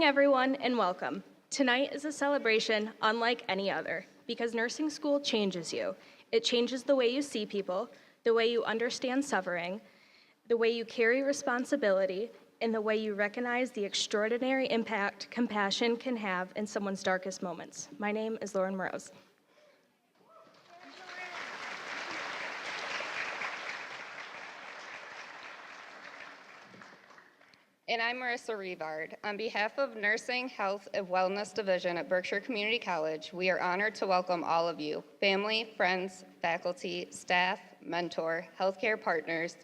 everyone, and welcome. Tonight is a celebration unlike any other because nursing school changes you. It changes the way you see people, the way you understand suffering, the way you carry responsibility, and the way you recognize the extraordinary impact compassion can have in someone's darkest moments. My name is Lauren Morose. And I'm Marissa Revard. On behalf of Nursing, Health, and Wellness Division at Berkshire Community College, we are honored to welcome all of you, family, friends, faculty, staff, mentor, healthcare partners,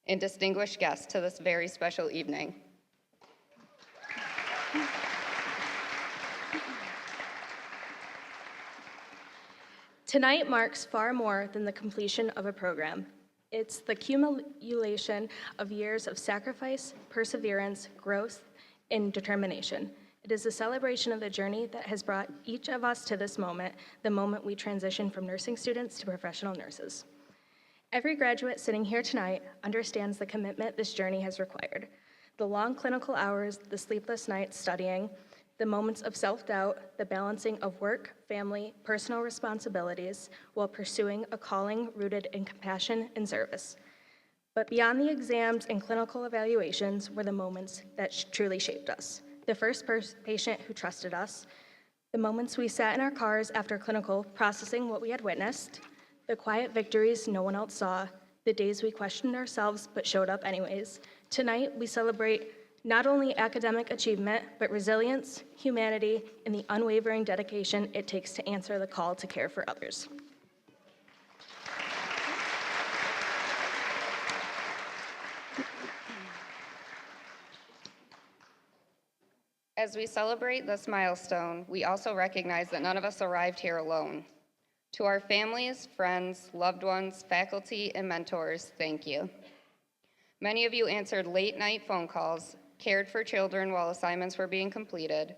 and distinguished guests to this very special evening. Tonight marks far more than the completion of a program. It's the accumulation of years of sacrifice, perseverance, growth, and determination. It is a celebration of the journey that has brought each of us to this moment, the moment we transition from nursing students to professional nurses. Every graduate sitting here tonight understands the commitment this journey has required. The long clinical hours, the sleepless nights studying, the moments of self-doubt, the balancing of work, family, personal responsibilities while pursuing a calling rooted in compassion and service. But beyond the exams and clinical evaluations were the moments that truly shaped us. The first patient who trusted us, the moments we sat in our cars after clinical processing what we had witnessed, the quiet victories no one else saw, the days we questioned ourselves but showed up anyways. Tonight, we celebrate not only academic achievement, but resilience, humanity, and the unwavering dedication it takes to answer the call to care for others. As we celebrate this milestone, we also recognize that none of us arrived here alone. To our families, friends, loved ones, faculty, and mentors, thank you. Many of you answered late-night phone calls, cared for children while assignments were being completed,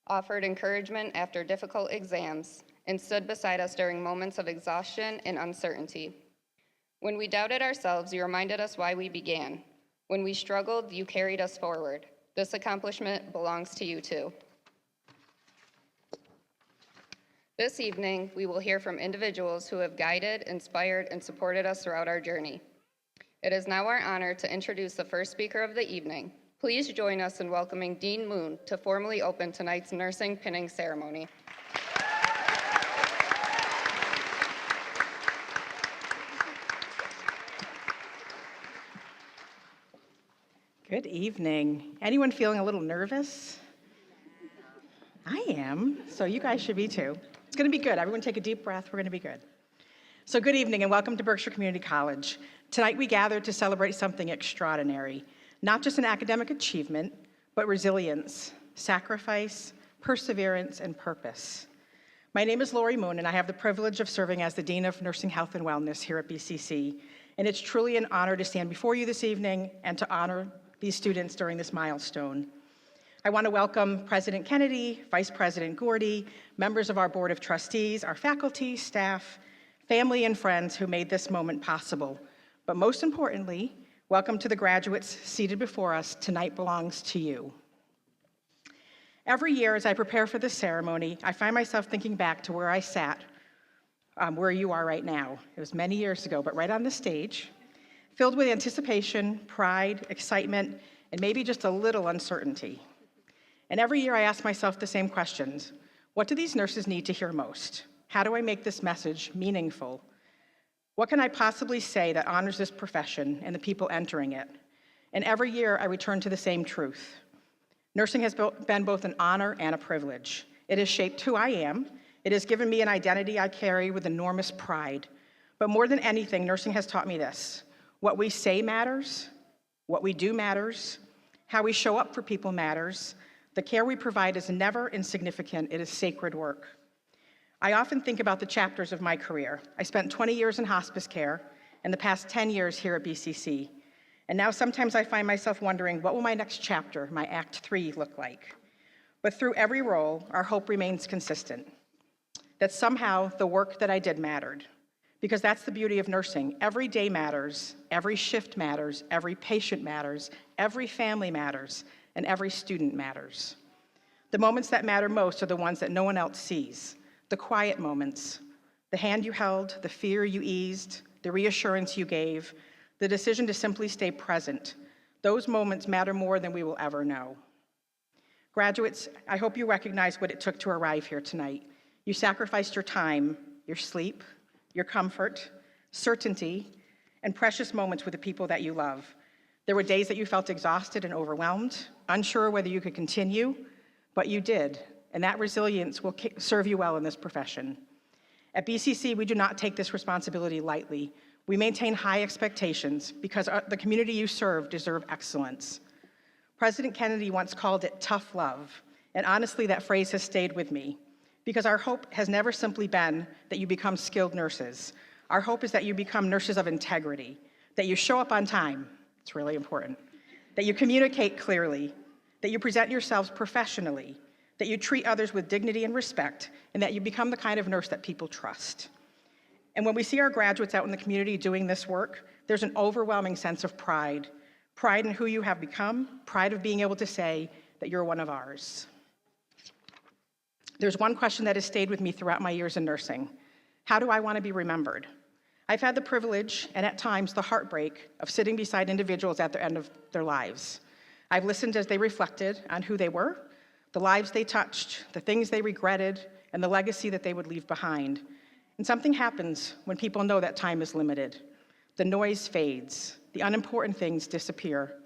offered encouragement after difficult exams, and stood beside us during moments of exhaustion and uncertainty. When we doubted ourselves, you reminded us why we began. When we struggled, you carried us forward. This accomplishment belongs to you too. This evening, we will hear from individuals who have guided, inspired, and supported us throughout our journey. It is now our honor to introduce the first speaker of the evening. Please join us in welcoming Dean Moon to formally open tonight's nursing pinning ceremony. Good evening. Anyone feeling a little nervous? I am, so you guys should be too. It's going to be good. Everyone take a deep breath. We're going to be good. So good evening and welcome to Berkshire Community College. Tonight we gathered to celebrate something extraordinary. Not just an academic achievement, but resilience, sacrifice, perseverance, and purpose. My name is Lori Moon, and I have the privilege of serving as the Dean of Nursing, Health, and Wellness here at BCC. And it's truly an honor to stand before you this evening and to honor these students during this milestone. I want to welcome President Kennedy, Vice President Gordy, members of our Board of Trustees, our faculty, staff, family, and friends who made this moment possible. But most importantly, welcome to the graduates seated before us. Tonight belongs to you. Every year as I prepare for this ceremony, I find myself thinking back to where I sat, where you are right now. It was many years ago, but right on the stage, filled with anticipation, pride, excitement, and maybe just a little uncertainty. And every year I ask myself the same questions. What do these nurses need to hear most? How do I make this message meaningful? What can I possibly say that honors this profession and the people entering it? And every year I return to the same truth. Nursing has been both an honor and a privilege. It has shaped who I am. It has given me an identity I carry with enormous pride. But more than anything, nursing has taught me this. What we say matters, what we do matters, how we show up for people matters. The care we provide is never insignificant, it is sacred work. I often think about the chapters of my career. I spent 20 years in hospice care and the past 10 years here at BCC. And now sometimes I find myself wondering, what will my next chapter, my Act 3, look like? But through every role, our hope remains consistent, that somehow the work that I did mattered. Because that's the beauty of nursing. Every day matters, every shift matters, every patient matters, every family matters, and every student matters. The moments that matter most are the ones that no one else sees, the quiet moments, the hand you held, the fear you eased, the reassurance you gave, the decision to simply stay present. Those moments matter more than we will ever know. Graduates, I hope you recognize what it took to arrive here tonight. You sacrificed your time, your sleep, your comfort, certainty, and precious moments with the people that you love. There were days that you felt exhausted and overwhelmed, unsure whether you could continue, but you did, and that resilience will serve you well in this profession. At BCC, we do not take this responsibility lightly. We maintain high expectations because the community you serve deserve excellence. President Kennedy once called it tough love, and honestly, that phrase has stayed with me because our hope has never simply been that you become skilled nurses. Our hope is that you become nurses of integrity, that you show up on time, it's really important, that you communicate clearly, that you present yourselves professionally, that you treat others with dignity and respect, and that you become the kind of nurse that people trust. And when we see our graduates out in the community doing this work, there's an overwhelming sense of pride. Pride in who you have become, pride of being able to say that you're one of ours. There's one question that has stayed with me throughout my years in nursing. How do I want to be remembered? I've had the privilege, and at times the heartbreak, of sitting beside individuals at the end of their lives. I've listened as they reflected on who they were, the lives they touched, the things they regretted, and the legacy that they would leave behind. And something happens when people know that time is limited. The noise fades. The unimportant things disappear.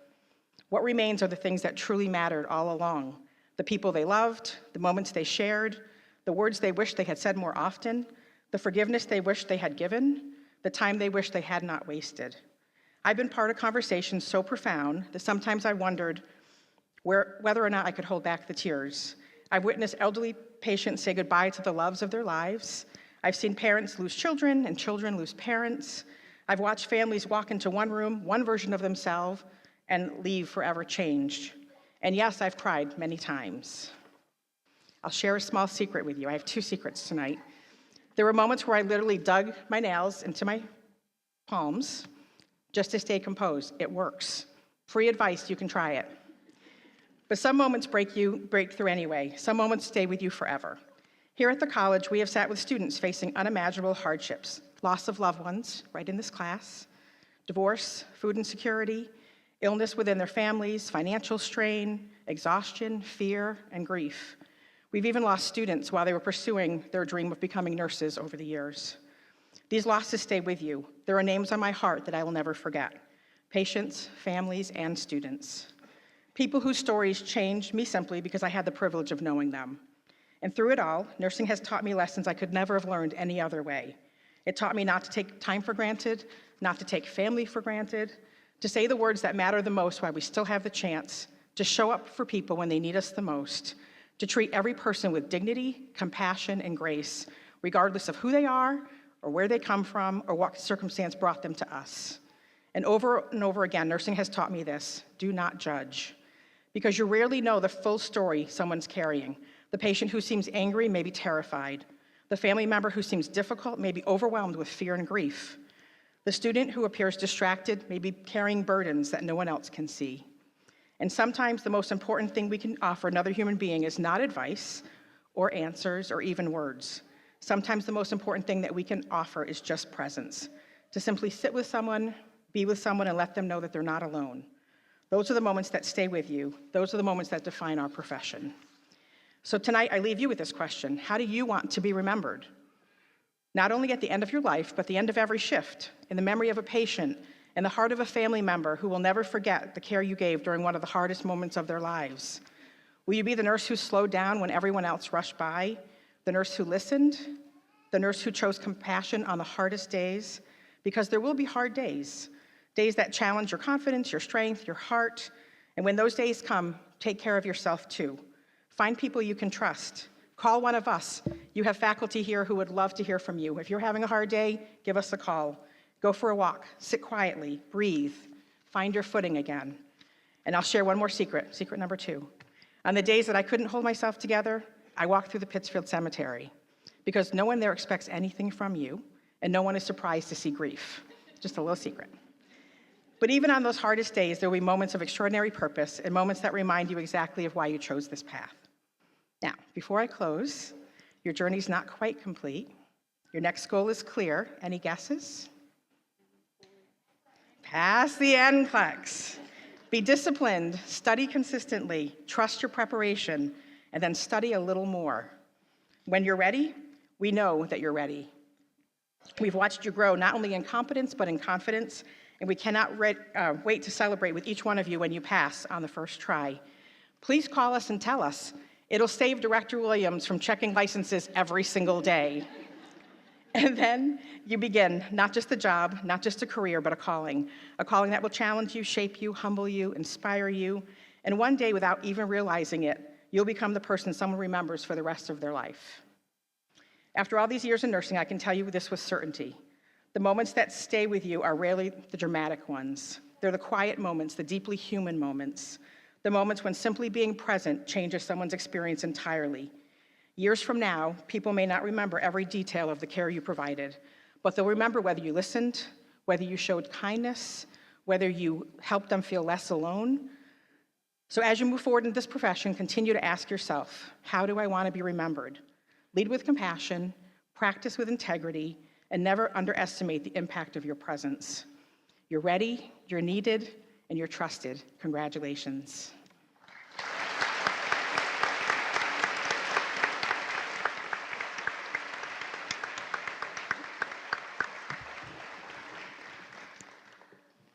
What remains are the things that truly mattered all along. The people they loved, the moments they shared, the words they wished they had said more often, the forgiveness they wished they had given, the time they wished they had not wasted. I've been part of conversations so profound that sometimes I wondered whether or not I could hold back the tears. I've witnessed elderly patients say goodbye to the loves of their lives. I've seen parents lose children and children lose parents. I've watched families walk into one room, one version of themselves, and leave forever changed. And yes, I've cried many times. I'll share a small secret with you. I have 2 secrets tonight. There were moments where I literally dug my nails into my palms just to stay composed. It works. Free advice, you can try it. But some moments break through anyway. Some moments stay with you forever. Here at the college, we have sat with students facing unimaginable hardships, loss of loved ones, right in this class, divorce, food insecurity, illness within their families, financial strain, exhaustion, fear, and grief. We've even lost students while they were pursuing their dream of becoming nurses over the years. These losses stay with you. There are names on my heart that I will never forget. Patients, families, and students. People whose stories changed me simply because I had the privilege of knowing them. And through it all, nursing has taught me lessons I could never have learned any other way. It taught me not to take time for granted, not to take family for granted, to say the words that matter the most while we still have the chance, to show up for people when they need us the most, to treat every person with dignity, compassion, and grace, regardless of who they are, or where they come from, or what circumstance brought them to us. And over again, nursing has taught me this: do not judge. Because you rarely know the full story someone's carrying. The patient who seems angry may be terrified. The family member who seems difficult may be overwhelmed with fear and grief. The student who appears distracted may be carrying burdens that no one else can see. And sometimes the most important thing we can offer another human being is not advice or answers or even words. Sometimes the most important thing that we can offer is just presence, to simply sit with someone, be with someone, and let them know that they're not alone. Those are the moments that stay with you. Those are the moments that define our profession. So tonight, I leave you with this question: how do you want to be remembered? Not only at the end of your life, but the end of every shift, in the memory of a patient, in the heart of a family member who will never forget the care you gave during one of the hardest moments of their lives. Will you be the nurse who slowed down when everyone else rushed by, the nurse who listened, the nurse who chose compassion on the hardest days? Because there will be hard days, days that challenge your confidence, your strength, your heart. And when those days come, take care of yourself too. Find people you can trust. Call one of us. You have faculty here who would love to hear from you. If you're having a hard day, give us a call. Go for a walk, sit quietly, breathe, find your footing again. And I'll share one more secret, secret number 2. On the days that I couldn't hold myself together, I walked through the Pittsfield Cemetery, because no one there expects anything from you, and no one is surprised to see grief. Just a little secret. But even on those hardest days, there will be moments of extraordinary purpose and moments that remind you exactly of why you chose this path. Now, before I close, your journey's not quite complete. Your next goal is clear. Any guesses? Pass the NCLEX. Be disciplined, study consistently, trust your preparation, and then study a little more. When you're ready, we know that you're ready. We've watched you grow not only in competence, but in confidence, and we cannot wait to celebrate with each one of you when you pass on the first try. Please call us and tell us. It'll save Director Williams from checking licenses every single day. And then you begin, not just a job, not just a career, but a calling that will challenge you, shape you, humble you, inspire you, and one day, without even realizing it, you'll become the person someone remembers for the rest of their life. After all these years in nursing, I can tell you this with certainty. The moments that stay with you are rarely the dramatic ones. They're the quiet moments, the deeply human moments, the moments when simply being present changes someone's experience entirely. Years from now, people may not remember every detail of the care you provided, but they'll remember whether you listened, whether you showed kindness, whether you helped them feel less alone. So as you move forward in this profession, continue to ask yourself, how do I want to be remembered? Lead with compassion, practice with integrity, and never underestimate the impact of your presence. You're ready, you're needed, and you're trusted. Congratulations.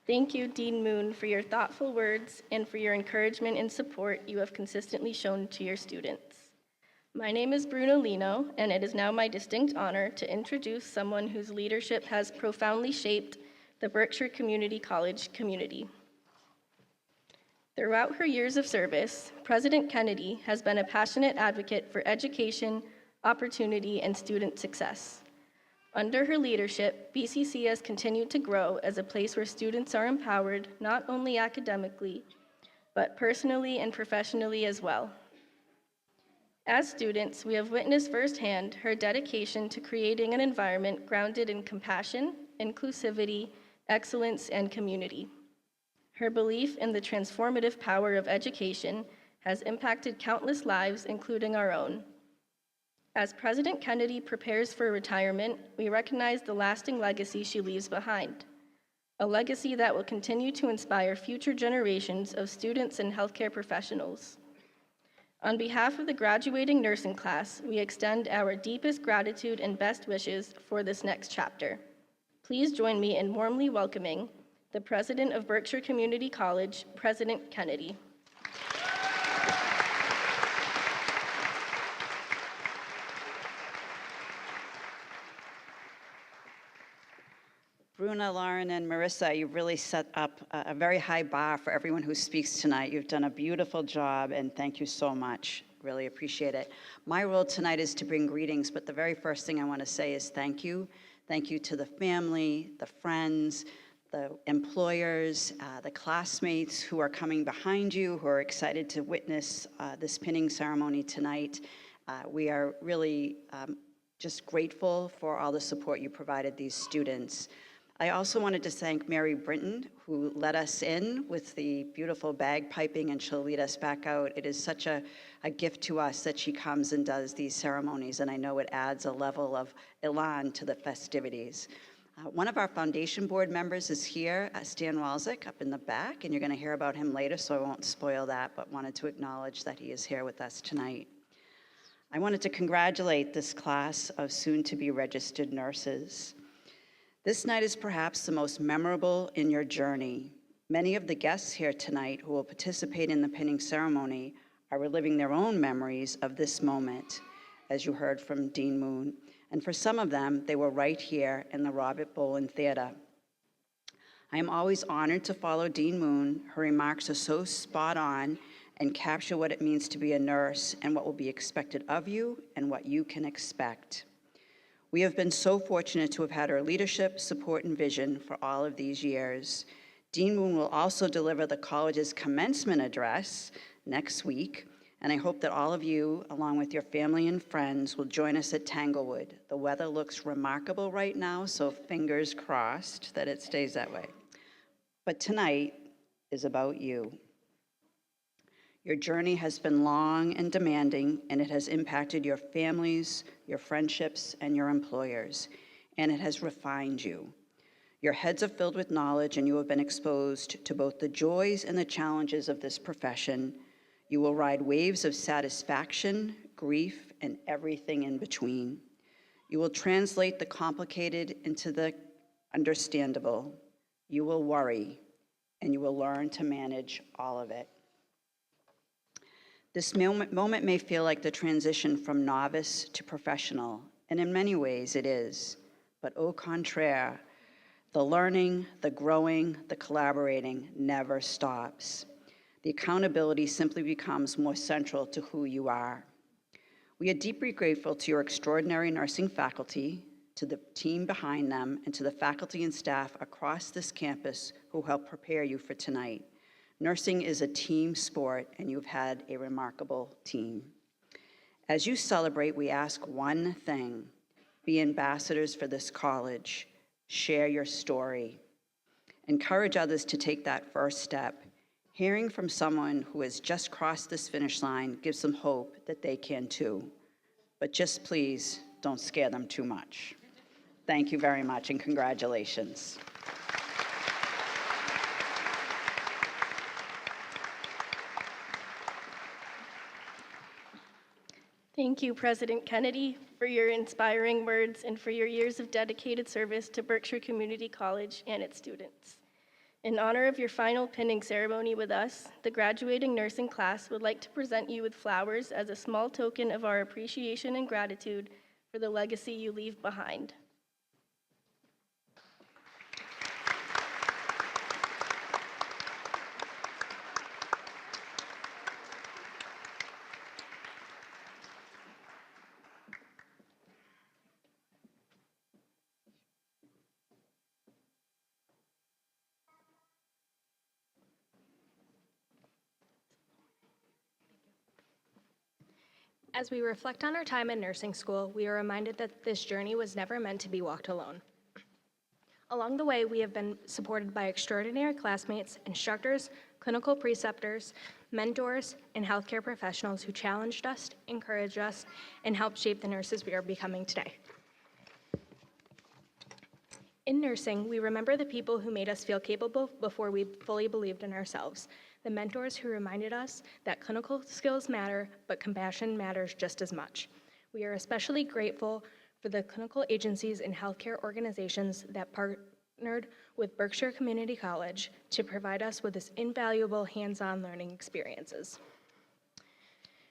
Thank you, Dean Moon, for your thoughtful words and for your encouragement and support you have consistently shown to your students. My name is Bruno Lino, and it is now my distinct honor to introduce someone whose leadership has profoundly shaped the Berkshire Community College community. Throughout her years of service, President Kennedy has been a passionate advocate for education, opportunity, and student success. Under her leadership, BCC has continued to grow as a place where students are empowered not only academically, but personally and professionally as well. As students, we have witnessed firsthand her dedication to creating an environment grounded in compassion, inclusivity, excellence, and community. Her belief in the transformative power of education has impacted countless lives, including our own. As President Kennedy prepares for retirement, we recognize the lasting legacy she leaves behind, a legacy that will continue to inspire future generations of students and healthcare professionals. On behalf of the graduating nursing class, we extend our deepest gratitude and best wishes for this next chapter. Please join me in warmly welcoming the President of Berkshire Community College, President Kennedy. Bruna, Lauren, and Marissa, you've really set up a very high bar for everyone who speaks tonight. You've done a beautiful job, and thank you so much. Really appreciate it. My role tonight is to bring greetings, but the very first thing I want to say is thank you. Thank you to the family, the friends, the employers, the classmates who are coming behind you, who are excited to witness this pinning ceremony tonight. We are really just grateful for all the support you provided these students. I also wanted to thank Mary Brinton, who let us in with the beautiful bagpiping, and she'll lead us back out. It is such a gift to us that she comes and does these ceremonies, and I know it adds a level of elan to the festivities. One of our foundation board members is here, Stan Walczyk, up in the back, and you're going to hear about him later, so I won't spoil that, but wanted to acknowledge that he is here with us tonight. I wanted to congratulate this class of soon-to-be registered nurses. This night is perhaps the most memorable in your journey. Many of the guests here tonight who will participate in the pinning ceremony are reliving their own memories of this moment, as you heard from Dean Moon. And for some of them, they were right here in the Robert Bolin Theater. I am always honored to follow Dean Moon. Her remarks are so spot on and capture what it means to be a nurse and what will be expected of you and what you can expect. We have been so fortunate to have had her leadership, support, and vision for all of these years. Dean Moon will also deliver the college's commencement address next week, and I hope that all of you, along with your family and friends, will join us at Tanglewood. The weather looks remarkable right now, so fingers crossed that it stays that way. But tonight is about you. Your journey has been long and demanding, and it has impacted your families, your friendships, and your employers, and it has refined you. Your heads are filled with knowledge, and you have been exposed to both the joys and the challenges of this profession. You will ride waves of satisfaction, grief, and everything in between. You will translate the complicated into the understandable. You will worry, and you will learn to manage all of it. This moment may feel like the transition from novice to professional, and in many ways it is. But au contraire, the learning, the growing, the collaborating never stops. The accountability simply becomes more central to who you are. We are deeply grateful to your extraordinary nursing faculty, to the team behind them, and to the faculty and staff across this campus who helped prepare you for tonight. Nursing is a team sport, and you've had a remarkable team. As you celebrate, we ask one thing: be ambassadors for this college. Share your story. Encourage others to take that first step. Hearing from someone who has just crossed this finish line gives them hope that they can too. But just please don't scare them too much. Thank you very much, and congratulations. Thank you, President Kennedy, for your inspiring words and for your years of dedicated service to Berkshire Community College and its students. In honor of your final pinning ceremony with us, the graduating nursing class would like to present you with flowers as a small token of our appreciation and gratitude for the legacy you leave behind. As we reflect on our time in nursing school, we are reminded that this journey was never meant to be walked alone. Along the way, we have been supported by extraordinary classmates, instructors, clinical preceptors, mentors, and healthcare professionals who challenged us, encouraged us, and helped shape the nurses we are becoming today. In nursing, we remember the people who made us feel capable before we fully believed in ourselves, the mentors who reminded us that clinical skills matter, but compassion matters just as much. We are especially grateful for the clinical agencies and healthcare organizations that partnered with Berkshire Community College to provide us with this invaluable hands-on learning experiences.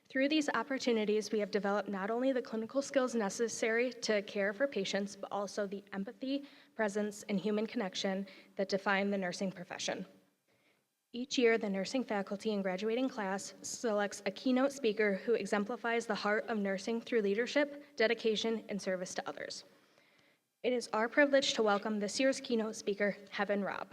Through these opportunities, we have developed not only the clinical skills necessary to care for patients, but also the empathy, presence, and human connection that define the nursing profession. Each year, the nursing faculty and graduating class selects a keynote speaker who exemplifies the heart of nursing through leadership, dedication, and service to others. It is our privilege to welcome this year's keynote speaker, Heaven Robb.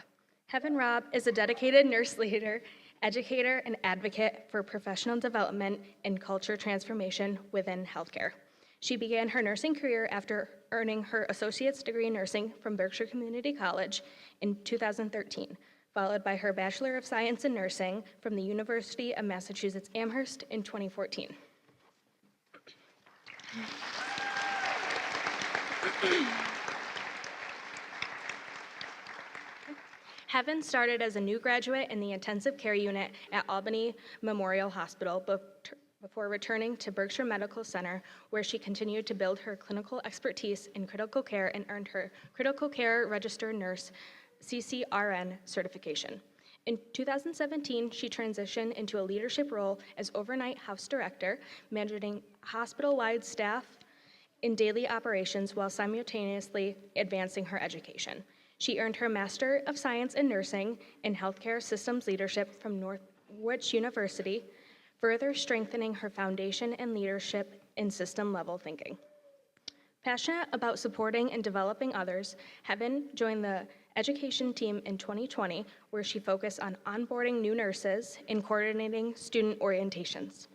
Heaven Robb is a dedicated nurse leader, educator, and advocate for professional development and culture transformation within healthcare. She began her nursing career after earning her associate's degree in nursing from Berkshire Community College in 2013, followed by her Bachelor of Science in Nursing from the University of Massachusetts Amherst in 2014. Heaven started as a new graduate in the intensive care unit at Albany Memorial Hospital before returning to Berkshire Medical Center, where she continued to build her clinical expertise in critical care and earned her Critical Care Registered Nurse CCRN certification. In 2017, she transitioned into a leadership role as overnight house director, managing hospital-wide staff in daily operations while simultaneously advancing her education. She earned her Master of Science in Nursing and Healthcare Systems Leadership from Norwich University, further strengthening her foundation and leadership in system-level thinking. Passionate about supporting and developing others, Heaven joined the education team in 2020, where she focused on onboarding new nurses and coordinating student orientations.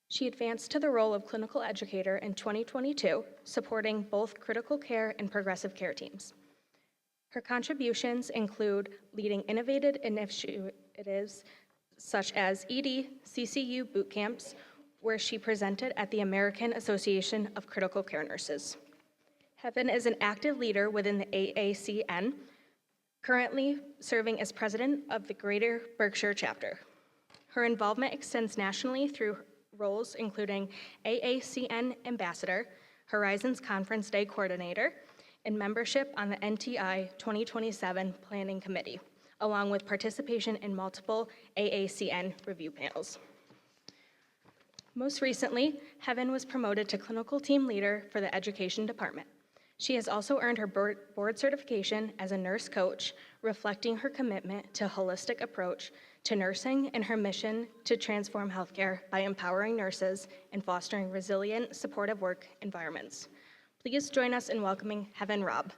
She advanced to the role of clinical educator in 2022, supporting both critical care and progressive care teams. Her contributions include leading innovative initiatives such as ED, CCU boot camps, where she presented at the American Association of Critical Care Nurses. Heaven is an active leader within the AACN, currently serving as president of the Greater Berkshire chapter. Her involvement extends nationally through roles including AACN Ambassador, Horizons Conference Day Coordinator, and membership on the NTI 2027 Planning Committee, along with participation in multiple AACN review panels. Most recently, Heaven was promoted to clinical team leader for the education department. She has also earned her board certification as a nurse coach, reflecting her commitment to a holistic approach to nursing and her mission to transform healthcare by empowering nurses and fostering resilient, supportive work environments. Please join us in welcoming Heaven Robb.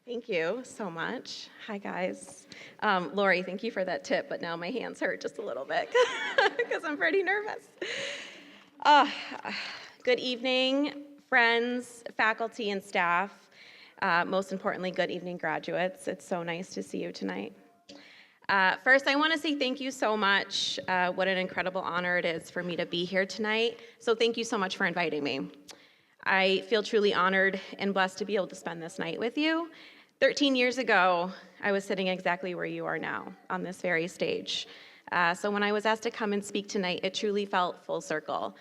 Thank you so much. Hi, guys. Lori, thank you for that tip, but now my hands hurt just a little bit because I'm pretty nervous. Good evening, friends, faculty, and staff. Most importantly, good evening, graduates. It's so nice to see you tonight. First, I want to say thank you so much. What an incredible honor it is for me to be here tonight. So thank you so much for inviting me. I feel truly honored and blessed to be able to spend this night with you. 13 years ago, I was sitting exactly where you are now, on this very stage. So when I was asked to come and speak tonight, it truly felt full circle.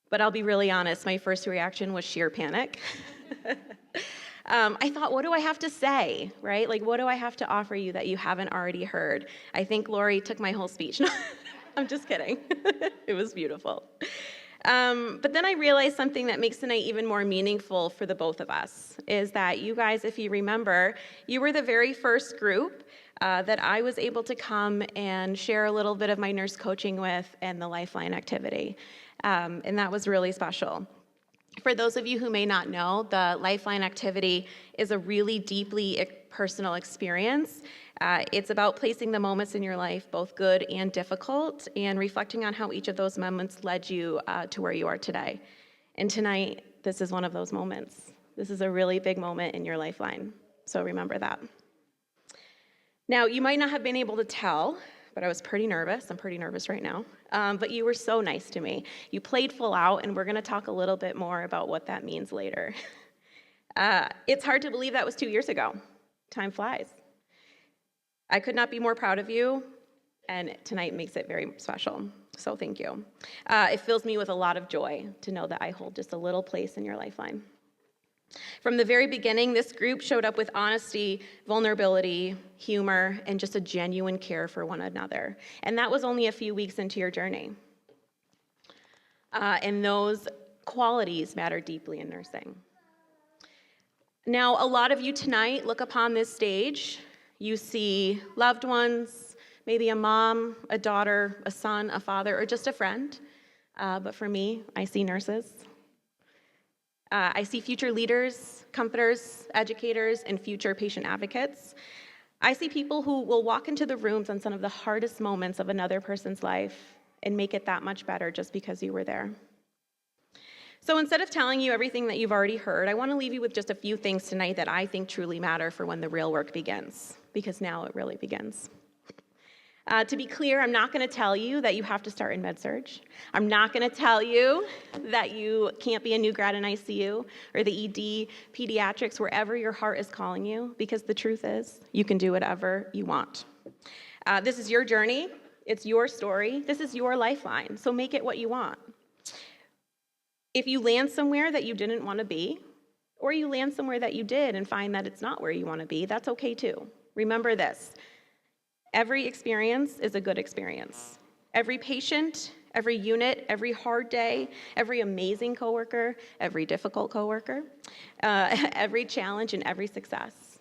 But I'll be really honest, my first reaction was sheer panic. I thought, what do I have to say, right? Like, what do I have to offer you that you haven't already heard? I think Lori took my whole speech. No, I'm just kidding. It was beautiful. But then I realized something that makes tonight even more meaningful for the both of us, is that you guys, if you remember, you were the very first group that I was able to come and share a little bit of my nurse coaching with and the Lifeline activity. And that was really special. For those of you who may not know, the Lifeline activity is a really deeply personal experience. It's about placing the moments in your life, both good and difficult, and reflecting on how each of those moments led you to where you are today. And tonight, this is one of those moments. This is a really big moment in your lifeline, so remember that. Now, you might not have been able to tell, but I was pretty nervous. I'm pretty nervous right now. But you were so nice to me. You played full out, and we're going to talk a little bit more about what that means later. It's hard to believe that was 2 years ago. Time flies. I could not be more proud of you, and tonight makes it very special, so thank you. It fills me with a lot of joy to know that I hold just a little place in your lifeline. From the very beginning, this group showed up with honesty, vulnerability, humor, and just a genuine care for one another, and that was only a few weeks into your journey. And those qualities matter deeply in nursing. Now, a lot of you tonight look upon this stage. You see loved ones, maybe a mom, a daughter, a son, a father, or just a friend. But for me, I see nurses. I see future leaders, comforters, educators, and future patient advocates. I see people who will walk into the rooms on some of the hardest moments of another person's life and make it that much better just because you were there. So instead of telling you everything that you've already heard, I want to leave you with just a few things tonight that I think truly matter for when the real work begins, because now it really begins. To be clear, I'm not going to tell you that you have to start in med-surg. I'm not going to tell you that you can't be a new grad in ICU or the ED, pediatrics, wherever your heart is calling you, because the truth is, you can do whatever you want. This is your journey. It's your story. This is your lifeline, so make it what you want. If you land somewhere that you didn't want to be, or you land somewhere that you did and find that it's not where you want to be, that's okay too. Remember this. Every experience is a good experience. Every patient, every unit, every hard day, every amazing coworker, every difficult coworker, every challenge and every success.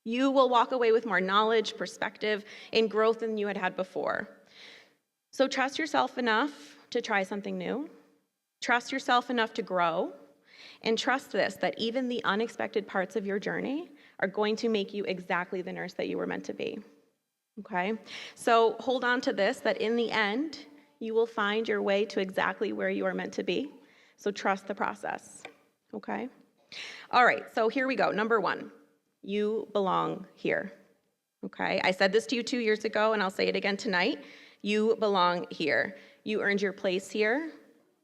You will walk away with more knowledge, perspective, and growth than you had before. So trust yourself enough to try something new. Trust yourself enough to grow. And trust this, that even the unexpected parts of your journey are going to make you exactly the nurse that you were meant to be. Okay? So hold on to this, that in the end, you will find your way to exactly where you are meant to be. So trust the process. okay? All right, so here we go. Number 1, you belong here, okay? I said this to you 2 years ago, and I'll say it again tonight. You belong here. You earned your place here,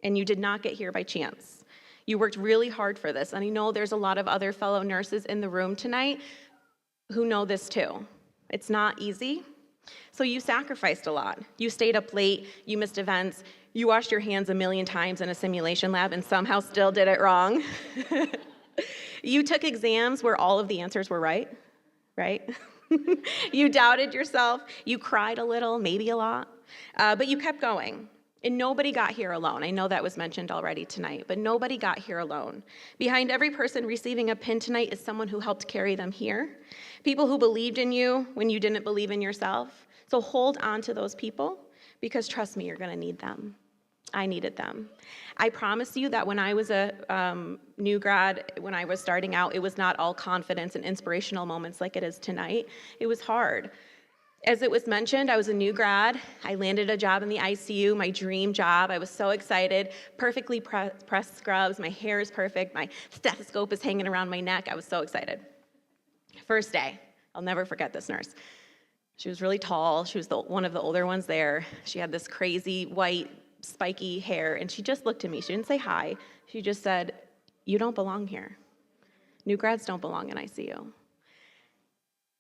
and you did not get here by chance. You worked really hard for this, and I know there's a lot of other fellow nurses in the room tonight who know this too. It's not easy. So you sacrificed a lot. You stayed up late, you missed events, you washed your hands a million times in a simulation lab and somehow still did it wrong. You took exams where all of the answers were right? You doubted yourself, you cried a little, maybe a lot, but you kept going. And nobody got here alone. I know that was mentioned already tonight, but nobody got here alone. Behind every person receiving a pin tonight is someone who helped carry them here. People who believed in you when you didn't believe in yourself. So hold on to those people, because trust me, you're gonna need them. I needed them. I promise you that when I was a new grad, when I was starting out, it was not all confidence and inspirational moments like it is tonight. It was hard. As it was mentioned, I was a new grad. I landed a job in the ICU, my dream job. I was so excited, perfectly pressed scrubs, my hair is perfect, my stethoscope is hanging around my neck. I was so excited. First day, I'll never forget this nurse. She was really tall. She was one of the older ones there. She had this crazy white, spiky hair, and she just looked at me. She didn't say hi. She just said, "You don't belong here. New grads don't belong in ICU."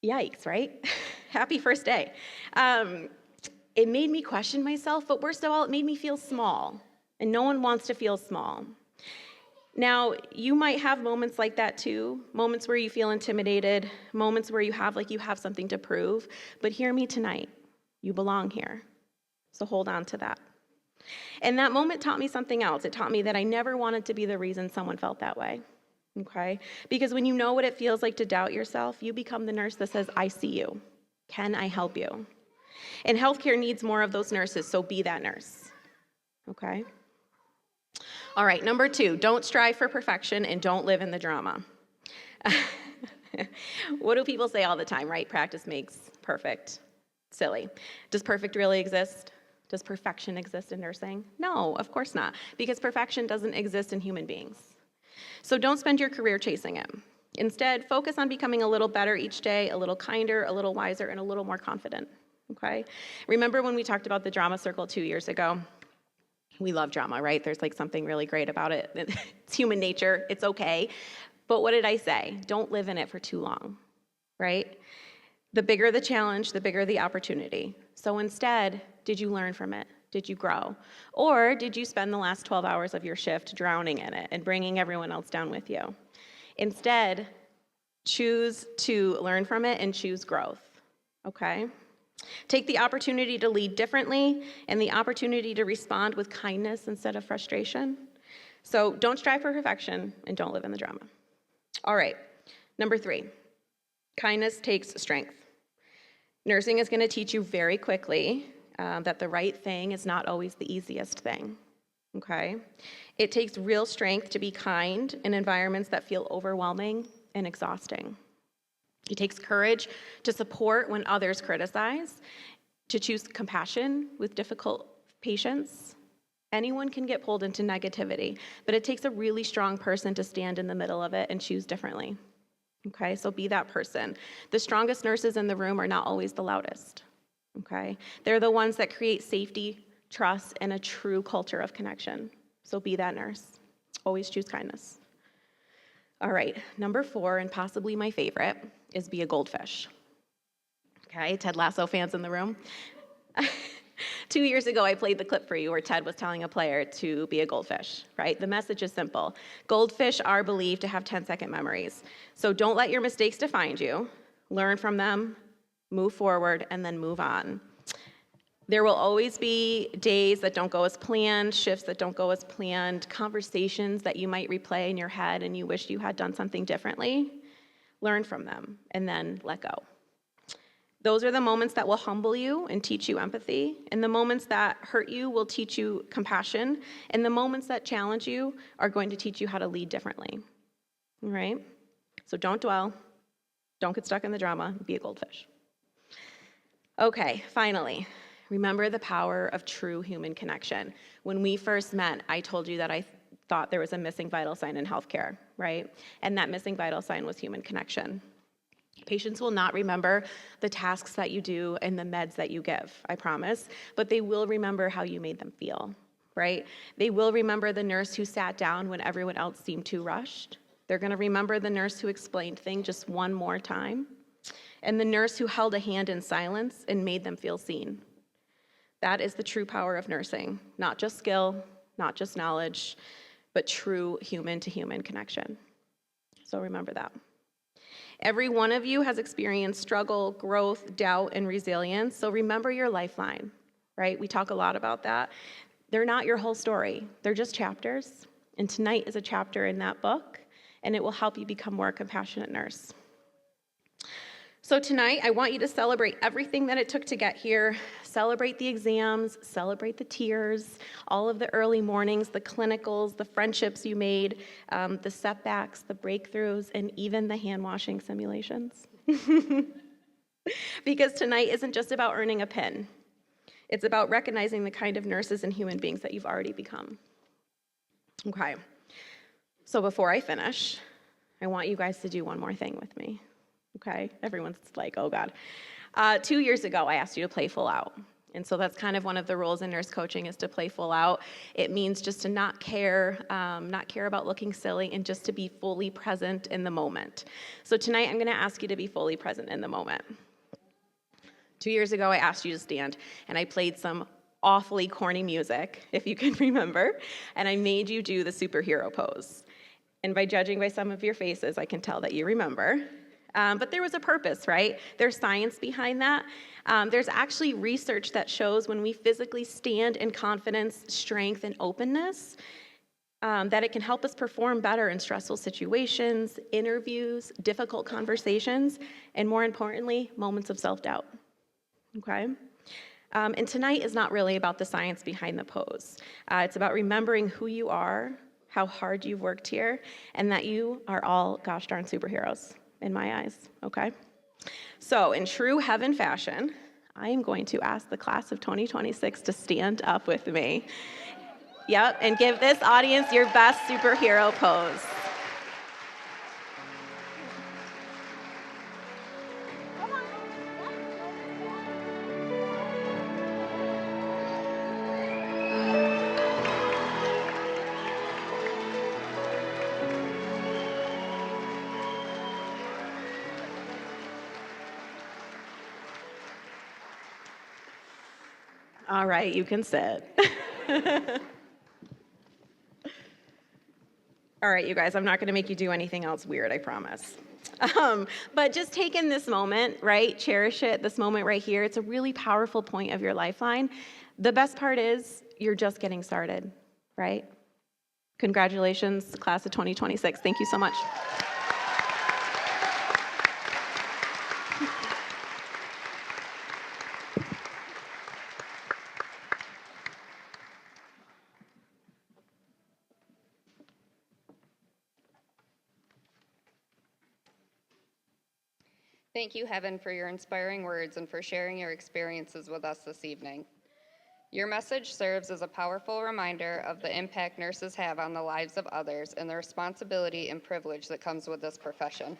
Yikes, right? Happy first day. It made me question myself, but worst of all, it made me feel small, and no one wants to feel small. Now, you might have moments like that too, moments where you feel intimidated, moments where you have something to prove, but hear me tonight. You belong here, so hold on to that. And that moment taught me something else. It taught me that I never wanted to be the reason someone felt that way. Okay? Because when you know what it feels like to doubt yourself, you become the nurse that says, "I see you. Can I help you?" And healthcare needs more of those nurses, so be that nurse. Okay? All right, number 2, don't strive for perfection and don't live in the drama. What do people say all the time, right? Practice makes perfect. Silly. Does perfect really exist? Does perfection exist in nursing? No, of course not, because perfection doesn't exist in human beings. So don't spend your career chasing it. Instead, focus on becoming a little better each day, a little kinder, a little wiser, and a little more confident, okay? Remember when we talked about the drama circle 2 years ago? We love drama, right? There's something really great about it. It's human nature, it's okay. But what did I say? Don't live in it for too long, right? The bigger the challenge, the bigger the opportunity. So instead, did you learn from it? Did you grow? Or did you spend the last 12 hours of your shift drowning in it and bringing everyone else down with you? Instead, choose to learn from it and choose growth, okay? Take the opportunity to lead differently and the opportunity to respond with kindness instead of frustration. So don't strive for perfection and don't live in the drama. All right, number 3, kindness takes strength. Nursing is going to teach you very quickly that the right thing is not always the easiest thing, okay? It takes real strength to be kind in environments that feel overwhelming and exhausting. It takes courage to support when others criticize, to choose compassion with difficult patients. Anyone can get pulled into negativity, but it takes a really strong person to stand in the middle of it and choose differently. Okay, so be that person. The strongest nurses in the room are not always the loudest. Okay, they're the ones that create safety, trust, and a true culture of connection. So be that nurse. Always choose kindness. All right, number 4, and possibly my favorite, is be a goldfish. Okay, Ted Lasso fans in the room? 2 years ago, I played the clip for you where Ted was telling a player to be a goldfish, right? The message is simple. Goldfish are believed to have 10-second memories. So don't let your mistakes define you. Learn from them, move forward, and then move on. There will always be days that don't go as planned, shifts that don't go as planned, conversations that you might replay in your head and you wish you had done something differently. Learn from them, and then let go. Those are the moments that will humble you and teach you empathy, and the moments that hurt you will teach you compassion, and the moments that challenge you are going to teach you how to lead differently, all right? So don't dwell, don't get stuck in the drama, be a goldfish. Okay, finally, remember the power of true human connection. When we first met, I told you that I thought there was a missing vital sign in healthcare, right? And that missing vital sign was human connection. Patients will not remember the tasks that you do and the meds that you give, I promise, but they will remember how you made them feel, right? They will remember the nurse who sat down when everyone else seemed too rushed. They're going to remember the nurse who explained things just one more time, and the nurse who held a hand in silence and made them feel seen. That is the true power of nursing, not just skill, not just knowledge, but true human-to-human connection. So remember that. Every one of you has experienced struggle, growth, doubt, and resilience, so remember your lifeline, right? We talk a lot about that. They're not your whole story. They're just chapters, and tonight is a chapter in that book, and it will help you become more a compassionate nurse. So tonight, I want you to celebrate everything that it took to get here, celebrate the exams, celebrate the tears, all of the early mornings, the clinicals, the friendships you made, the setbacks, the breakthroughs, and even the hand-washing simulations. Because tonight isn't just about earning a pin. It's about recognizing the kind of nurses and human beings that you've already become. Okay, so before I finish, I want you guys to do one more thing with me. Okay, everyone's like, oh God. 2 years ago, I asked you to play full out. And so that's kind of one of the rules in nurse coaching is to play full out. It means just to not care about looking silly and just to be fully present in the moment. So tonight, I'm gonna ask you to be fully present in the moment. 2 years ago, I asked you to stand and I played some awfully corny music, if you can remember, and I made you do the superhero pose. And by judging by some of your faces, I can tell that you remember. But there was a purpose, right? There's science behind that. There's actually research that shows when we physically stand in confidence, strength, and openness, that it can help us perform better in stressful situations, interviews, difficult conversations, and more importantly, moments of self-doubt, okay? And tonight is not really about the science behind the pose. It's about remembering who you are, how hard you've worked here, and that you are all gosh darn superheroes. In my eyes, okay? So in true heaven fashion, I am going to ask the class of 2026 to stand up with me. Yep, and give this audience your best superhero pose. All right, you can sit. All right, you guys, I'm not gonna make you do anything else weird, I promise. But just take in this moment, right? Cherish it, this moment right here. It's a really powerful point of your lifeline. The best part is you're just getting started, right? Congratulations, class of 2026. Thank you so much. Thank you, Heaven, for your inspiring words and for sharing your experiences with us this evening. Your message serves as a powerful reminder of the impact nurses have on the lives of others and the responsibility and privilege that comes with this profession.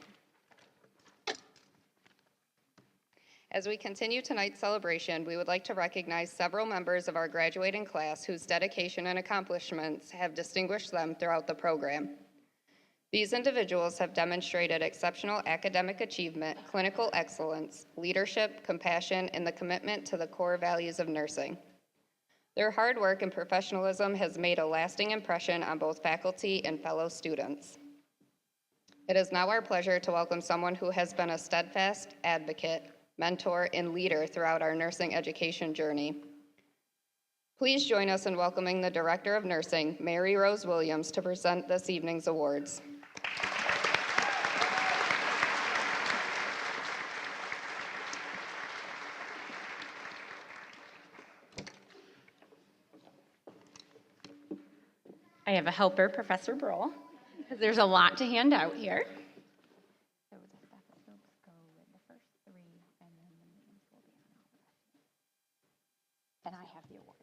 As we continue tonight's celebration, we would like to recognize several members of our graduating class whose dedication and accomplishments have distinguished them throughout the program. These individuals have demonstrated exceptional academic achievement, clinical excellence, leadership, compassion, and the commitment to the core values of nursing. Their hard work and professionalism has made a lasting impression on both faculty and fellow students. It is now our pleasure to welcome someone who has been a steadfast advocate, mentor, and leader throughout our nursing education journey. Please join us in welcoming the Director of Nursing, Mary Rose Williams, to present this evening's awards. I have a helper, Professor Brohl, because there's a lot to hand out here. So the stethoscopes go with the first three, and then the names will be on all the rest. And I have the award.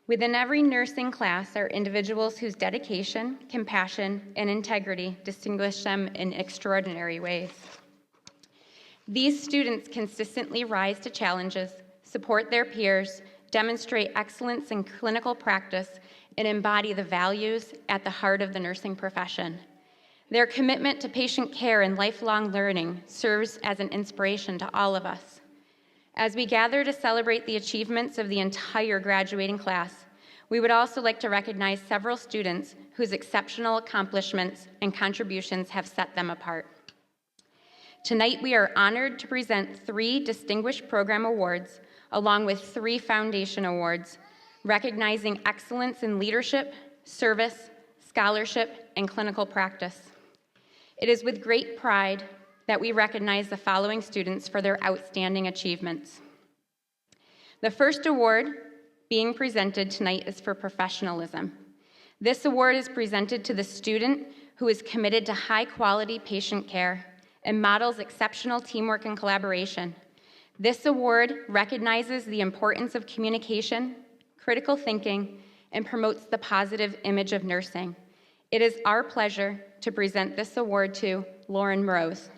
Within every nursing class are individuals whose dedication, compassion, and integrity distinguish them in extraordinary ways. These students consistently rise to challenges, support their peers, demonstrate excellence in clinical practice, and embody the values at the heart of the nursing profession. Their commitment to patient care and lifelong learning serves as an inspiration to all of us. As we gather to celebrate the achievements of the entire graduating class, we would also like to recognize several students whose exceptional accomplishments and contributions have set them apart. Tonight, we are honored to present 3 Distinguished Program Awards, along with 3 Foundation Awards, recognizing excellence in leadership, service, scholarship, and clinical practice. It is with great pride that we recognize the following students for their outstanding achievements. The first award being presented tonight is for professionalism. This award is presented to the student who is committed to high-quality patient care and models exceptional teamwork and collaboration. This award recognizes the importance of communication, critical thinking, and promotes the positive image of nursing. It is our pleasure to present this award to Lauren Mrose.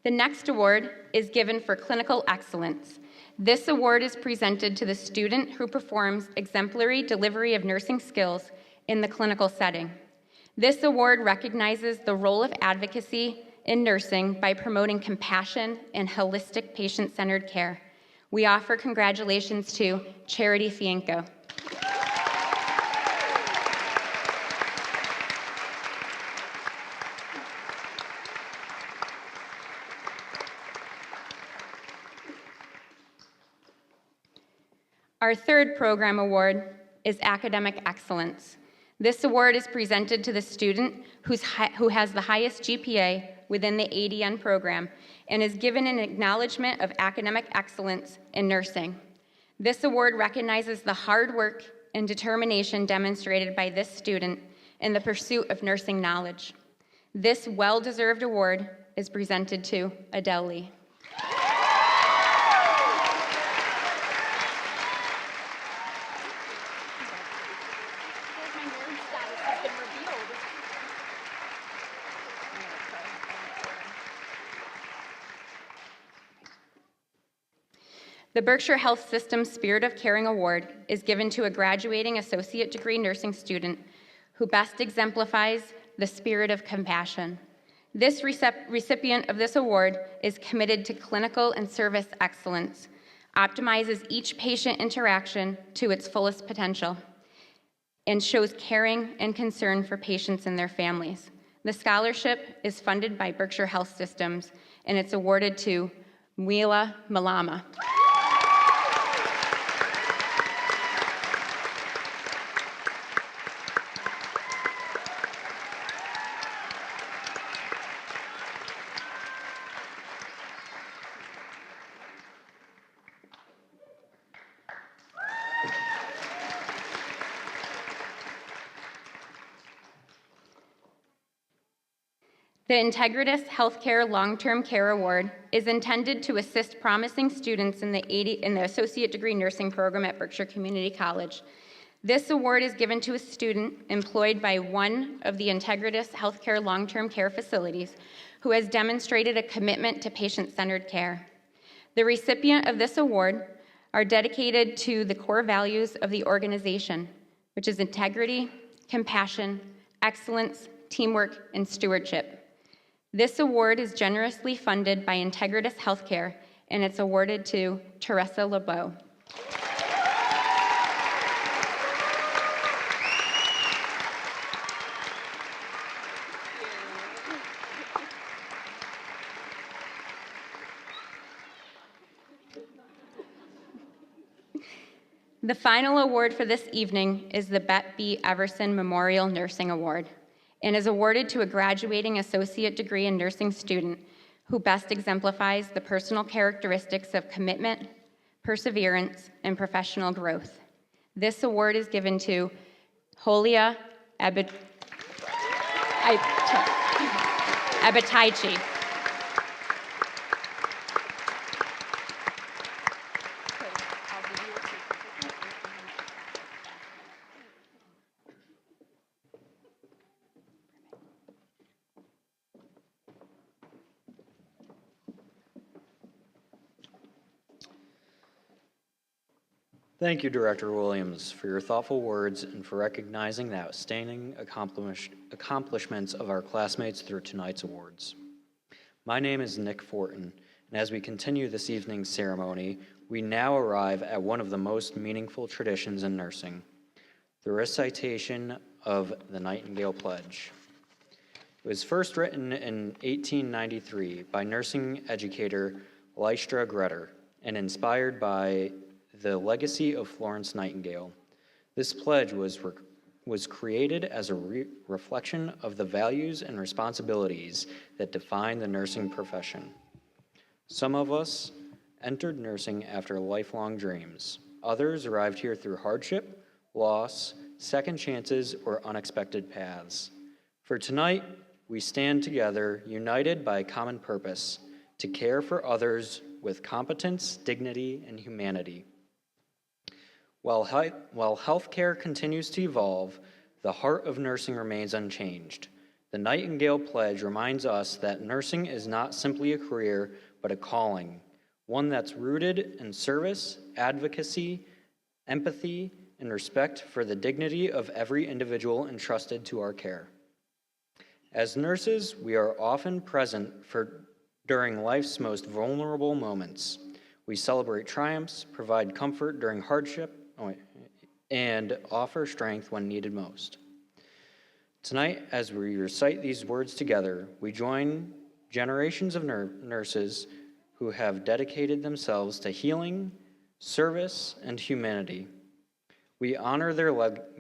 The next award is given for clinical excellence. This award is presented to the student who performs exemplary delivery of nursing skills in the clinical setting. This award recognizes the role of advocacy in nursing by promoting compassion and holistic patient-centered care. We offer congratulations to Charity Fienco. Our third program award is Academic Excellence. This award is presented to the student who has the highest GPA within the ADN program and is given an acknowledgement of academic excellence in nursing. This award recognizes the hard work and determination demonstrated by this student in the pursuit of nursing knowledge. This well-deserved award is presented to Adele Lee. The Berkshire Health System Spirit of Caring Award is given to a graduating associate degree nursing student who best exemplifies the spirit of compassion. This recipient of this award is committed to clinical and service excellence, optimizes each patient interaction to its fullest potential, and shows caring and concern for patients and their families. The scholarship is funded by Berkshire Health Systems, and it's awarded to Mwila Malama. The Integritas Healthcare Long-Term Care Award is intended to assist promising students in the Associate Degree Nursing program at Berkshire Community College. This award is given to a student employed by one of the Integritas Healthcare Long-Term Care facilities who has demonstrated a commitment to patient-centered care. The recipient of this award are dedicated to the core values of the organization, which is integrity, compassion, excellence, teamwork, and stewardship. This award is generously funded by Integritas Healthcare, and it's awarded to Teresa LeBeau. The final award for this evening is the Bet B. Everson Memorial Nursing Award, and is awarded to a graduating associate degree in nursing student who best exemplifies the personal characteristics of commitment, perseverance, and professional growth. This award is given to Holia Abitaichi. Thank you, Director Williams, for your thoughtful words and for recognizing the outstanding accomplishments of our classmates through tonight's awards. My name is Nick Fortin, and as we continue this evening's ceremony, we now arrive at one of the most meaningful traditions in nursing, the recitation of the Nightingale Pledge. It was first written in 1893 by nursing educator Lystra Gretter and inspired by the legacy of Florence Nightingale. This pledge was created as a reflection of the values and responsibilities that define the nursing profession. Some of us entered nursing after lifelong dreams. Others arrived here through hardship, loss, second chances, or unexpected paths. For tonight, we stand together, united by a common purpose, to care for others with competence, dignity, and humanity. While healthcare continues to evolve, the heart of nursing remains unchanged. The Nightingale Pledge reminds us that nursing is not simply a career, but a calling, one that's rooted in service, advocacy, empathy, and respect for the dignity of every individual entrusted to our care. As nurses, we are often present during life's most vulnerable moments. We celebrate triumphs, provide comfort during hardship, and offer strength when needed most. Tonight, as we recite these words together, we join generations of nurses who have dedicated themselves to healing, service, and humanity. We honor their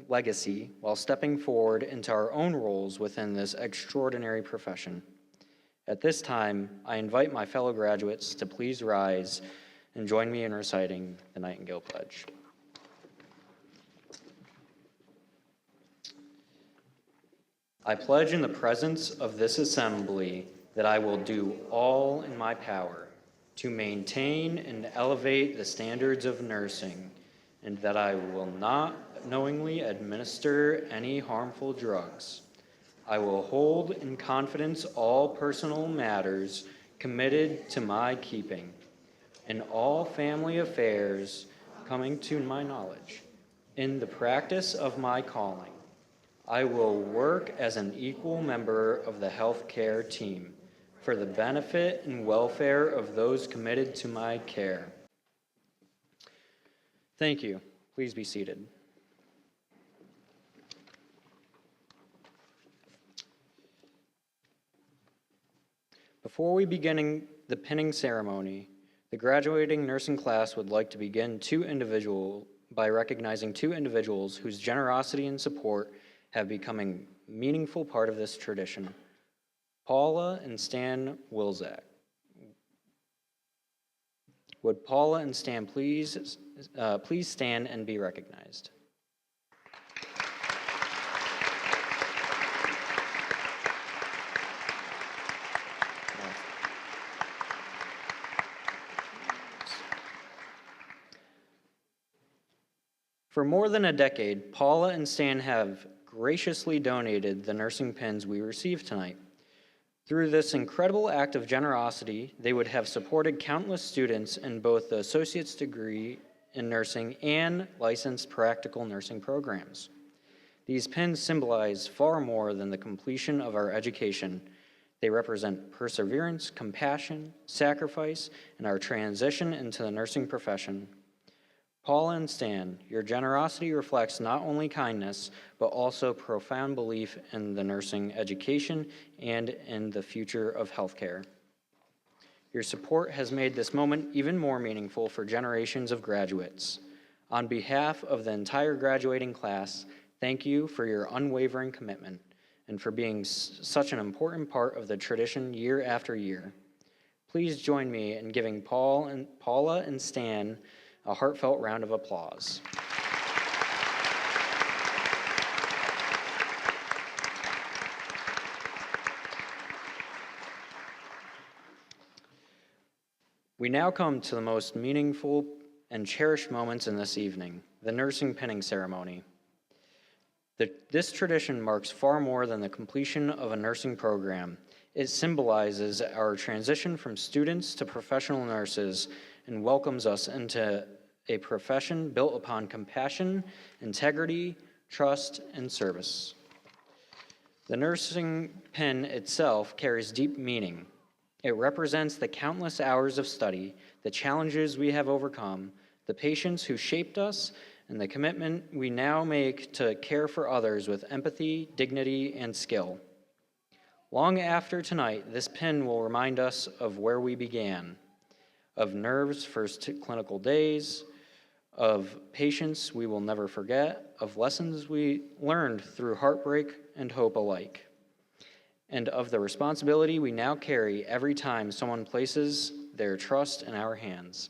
legacy while stepping forward into our own roles within this extraordinary profession. At this time, I invite my fellow graduates to please rise and join me in reciting the Nightingale Pledge. I pledge in the presence of this assembly that I will do all in my power to maintain and elevate the standards of nursing, and that I will not knowingly administer any harmful drugs. I will hold in confidence all personal matters committed to my keeping, and all family affairs coming to my knowledge. In the practice of my calling, I will work as an equal member of the healthcare team for the benefit and welfare of those committed to my care. Thank you. Please be seated. Before we begin the pinning ceremony, the graduating nursing class would like to begin by recognizing two individuals whose generosity and support have become a meaningful part of this tradition. Paula and Stan Wilczak. Would Paula and Stan please stand and be recognized? For more than a decade, Paula and Stan have graciously donated the nursing pins we received tonight. Through this incredible act of generosity, they would have supported countless students in both the associate's degree in nursing and licensed practical nursing programs. These pins symbolize far more than the completion of our education. They represent perseverance, compassion, sacrifice, and our transition into the nursing profession. Paula and Stan, your generosity reflects not only kindness, but also profound belief in the nursing education and in the future of healthcare. Your support has made this moment even more meaningful for generations of graduates. On behalf of the entire graduating class, thank you for your unwavering commitment and for being such an important part of the tradition year after year. Please join me in giving Paula and Stan A heartfelt round of applause. We now come to the most meaningful and cherished moments in this evening, the nursing pinning ceremony. This tradition marks far more than the completion of a nursing program. It symbolizes our transition from students to professional nurses and welcomes us into a profession built upon compassion, integrity, trust, and service. The nursing pin itself carries deep meaning. It represents the countless hours of study, the challenges we have overcome, the patients who shaped us, and the commitment we now make to care for others with empathy, dignity, and skill. Long after tonight, this pin will remind us of where we began, of Nerve's first clinical days, of patients we will never forget, of lessons we learned through heartbreak and hope alike, and of the responsibility we now carry every time someone places their trust in our hands.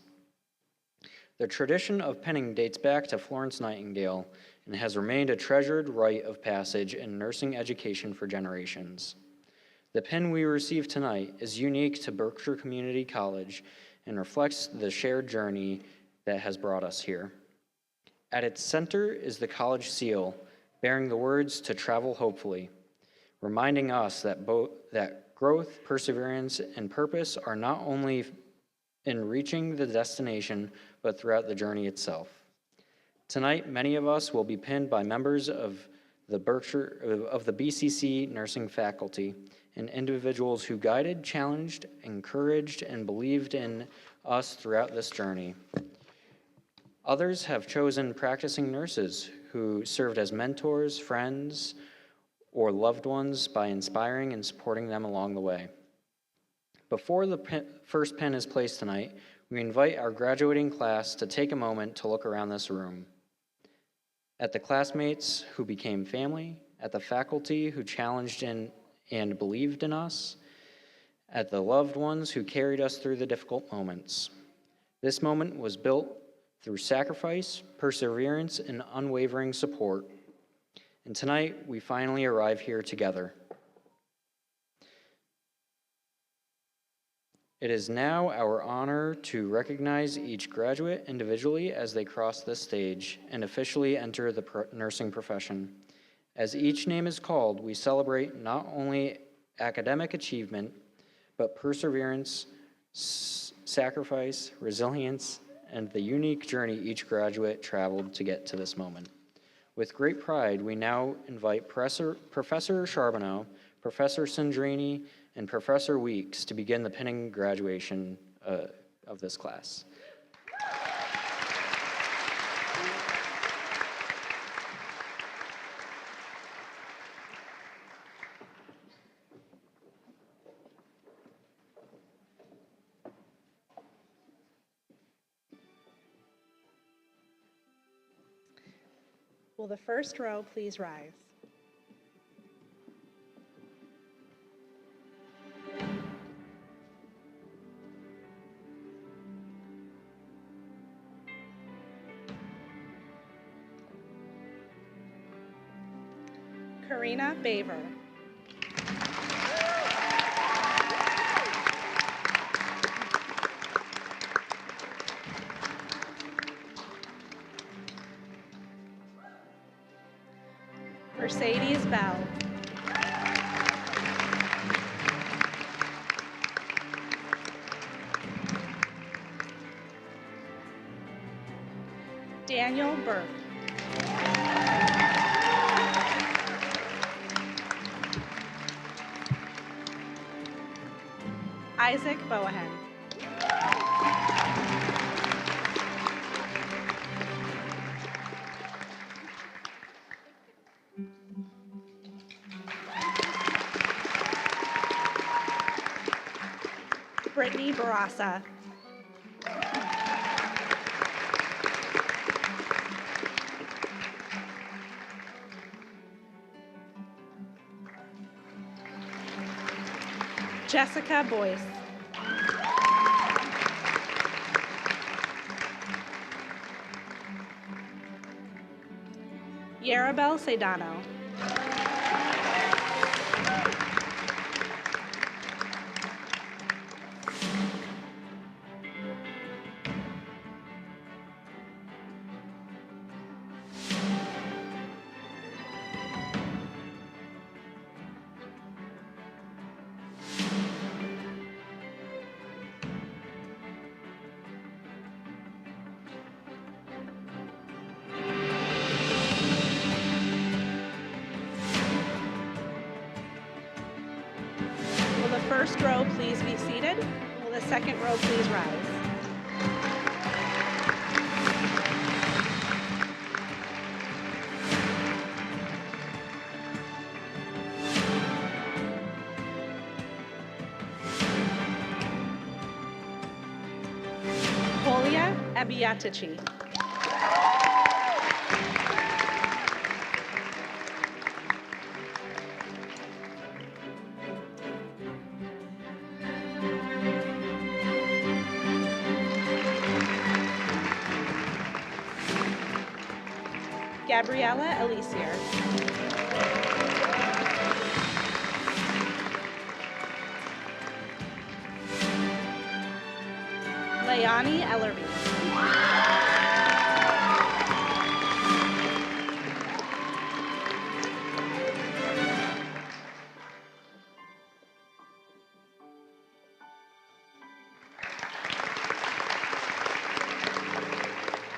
The tradition of pinning dates back to Florence Nightingale and has remained a treasured rite of passage in nursing education for generations. The pin we receive tonight is unique to Berkshire Community College and reflects the shared journey that has brought us here. At its center is the college seal, bearing the words "to travel hopefully," reminding us that growth, perseverance, and purpose are not only in reaching the destination, but throughout the journey itself. Tonight, many of us will be pinned by members of the BCC nursing faculty and individuals who guided, challenged, encouraged, and believed in us throughout this journey. Others have chosen practicing nurses who served as mentors, friends, or loved ones by inspiring and supporting them along the way. Before the first pin is placed tonight, we invite our graduating class to take a moment to look around this room. At the classmates who became family, at the faculty who challenged and believed in us, at the loved ones who carried us through the difficult moments. This moment was built through sacrifice, perseverance, and unwavering support. And tonight, we finally arrive here together. It is now our honor to recognize each graduate individually as they cross this stage and officially enter the nursing profession. As each name is called, we celebrate not only academic achievement, but perseverance, sacrifice, resilience, and the unique journey each graduate traveled to get to this moment. With great pride, we now invite Professor Charbonneau, Professor Sandrini, and Professor Weeks to begin the pinning graduation of this class. Will the first row please rise? Karina Baver. Mercedes Bell. Daniel Burke. Isaac Boahen. Brittany Barassa. Jessica Boyce. Yarabel Sedano. Will the first row please be seated? Will the second row please rise? Polia Abiatachi. Gabriella Elisier. Layani Ellerby.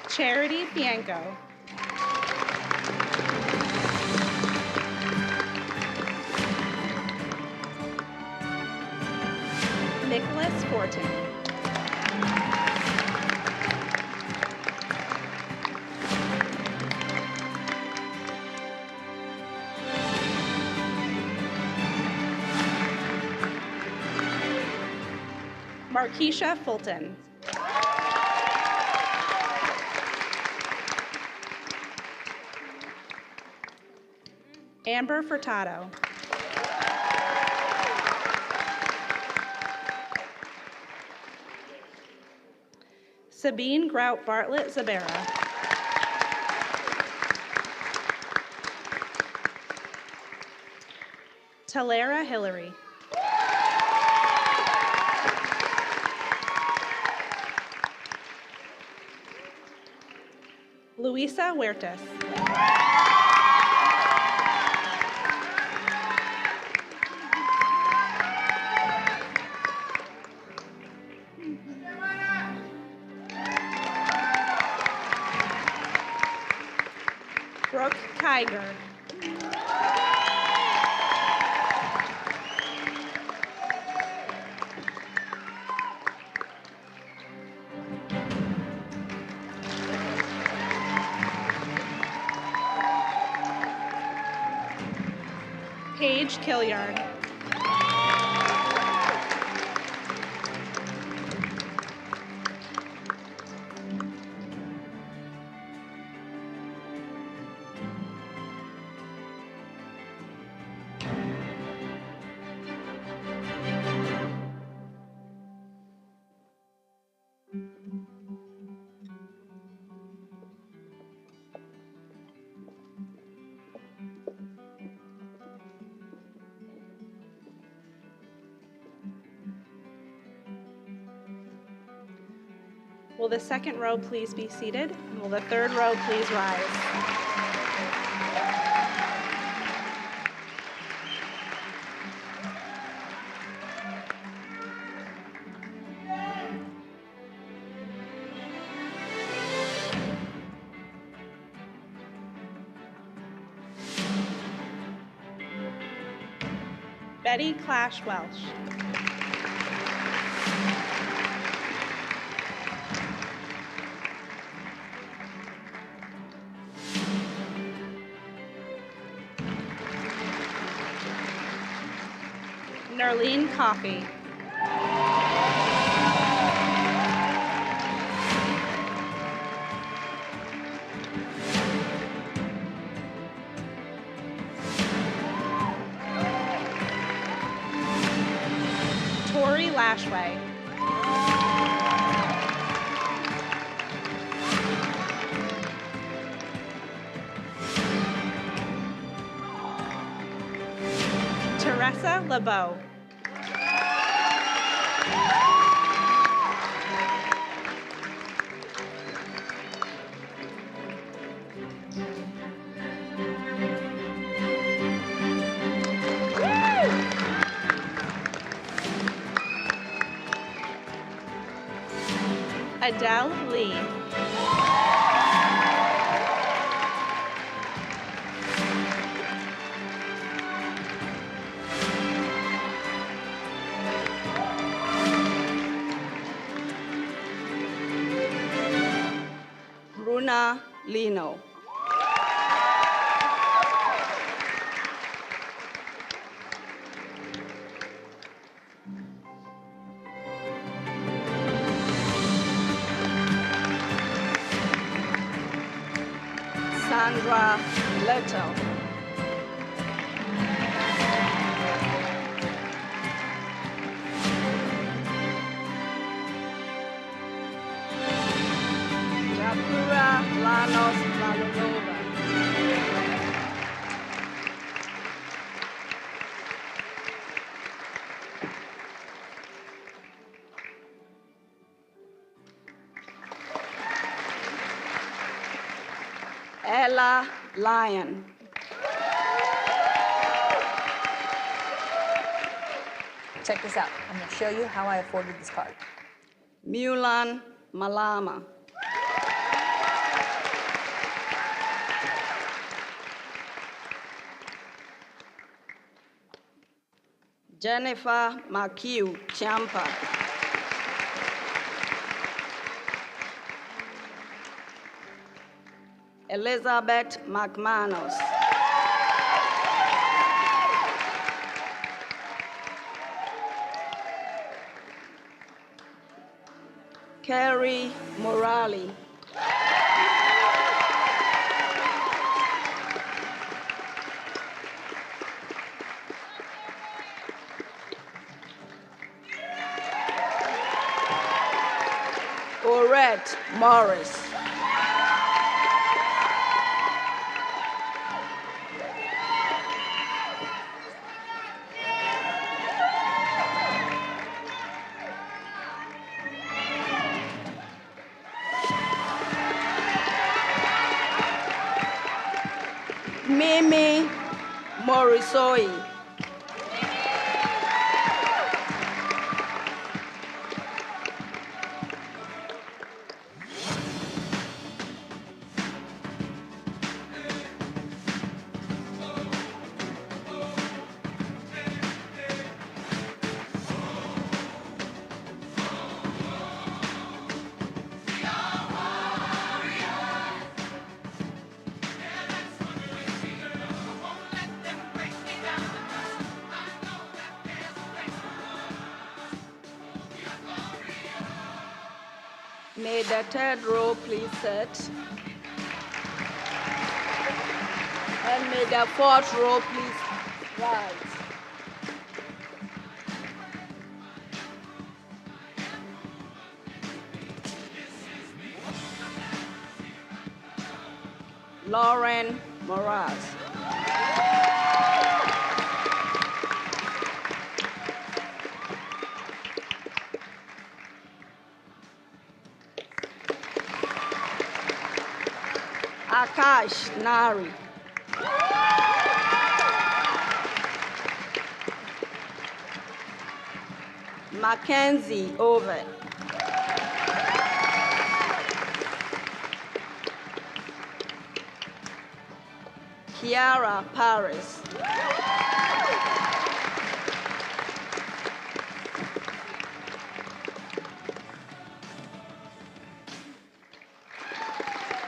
Charity Fianco. Nicholas Fortin. Markeisha Fulton. Amber Furtado. Sabine Grout Bartlett Zabera. Talera Hillary. Luisa Huertas. Brooke Kiger. Paige Killiard. Will the second row please be seated? And will the third row please rise? Betty Clash Welsh. Narlene Coffey. Tori Lashway. Tessa LeBeau. Adele Lee. Bruna Lino. Sandra Leto. Japura Lanos Malinova. Ella Lyon. Check this out. I'm going to show you how I afforded this card. Mulan Malama. Jennifer McHugh Champa. Elizabeth McManus. Carrie Morali. Orette Morris. Mimi Morisoi. May the third row please sit. And may the fourth row please rise. Lauren Moraz. Akash Nari. Mackenzie Ovid. Kiara Paris.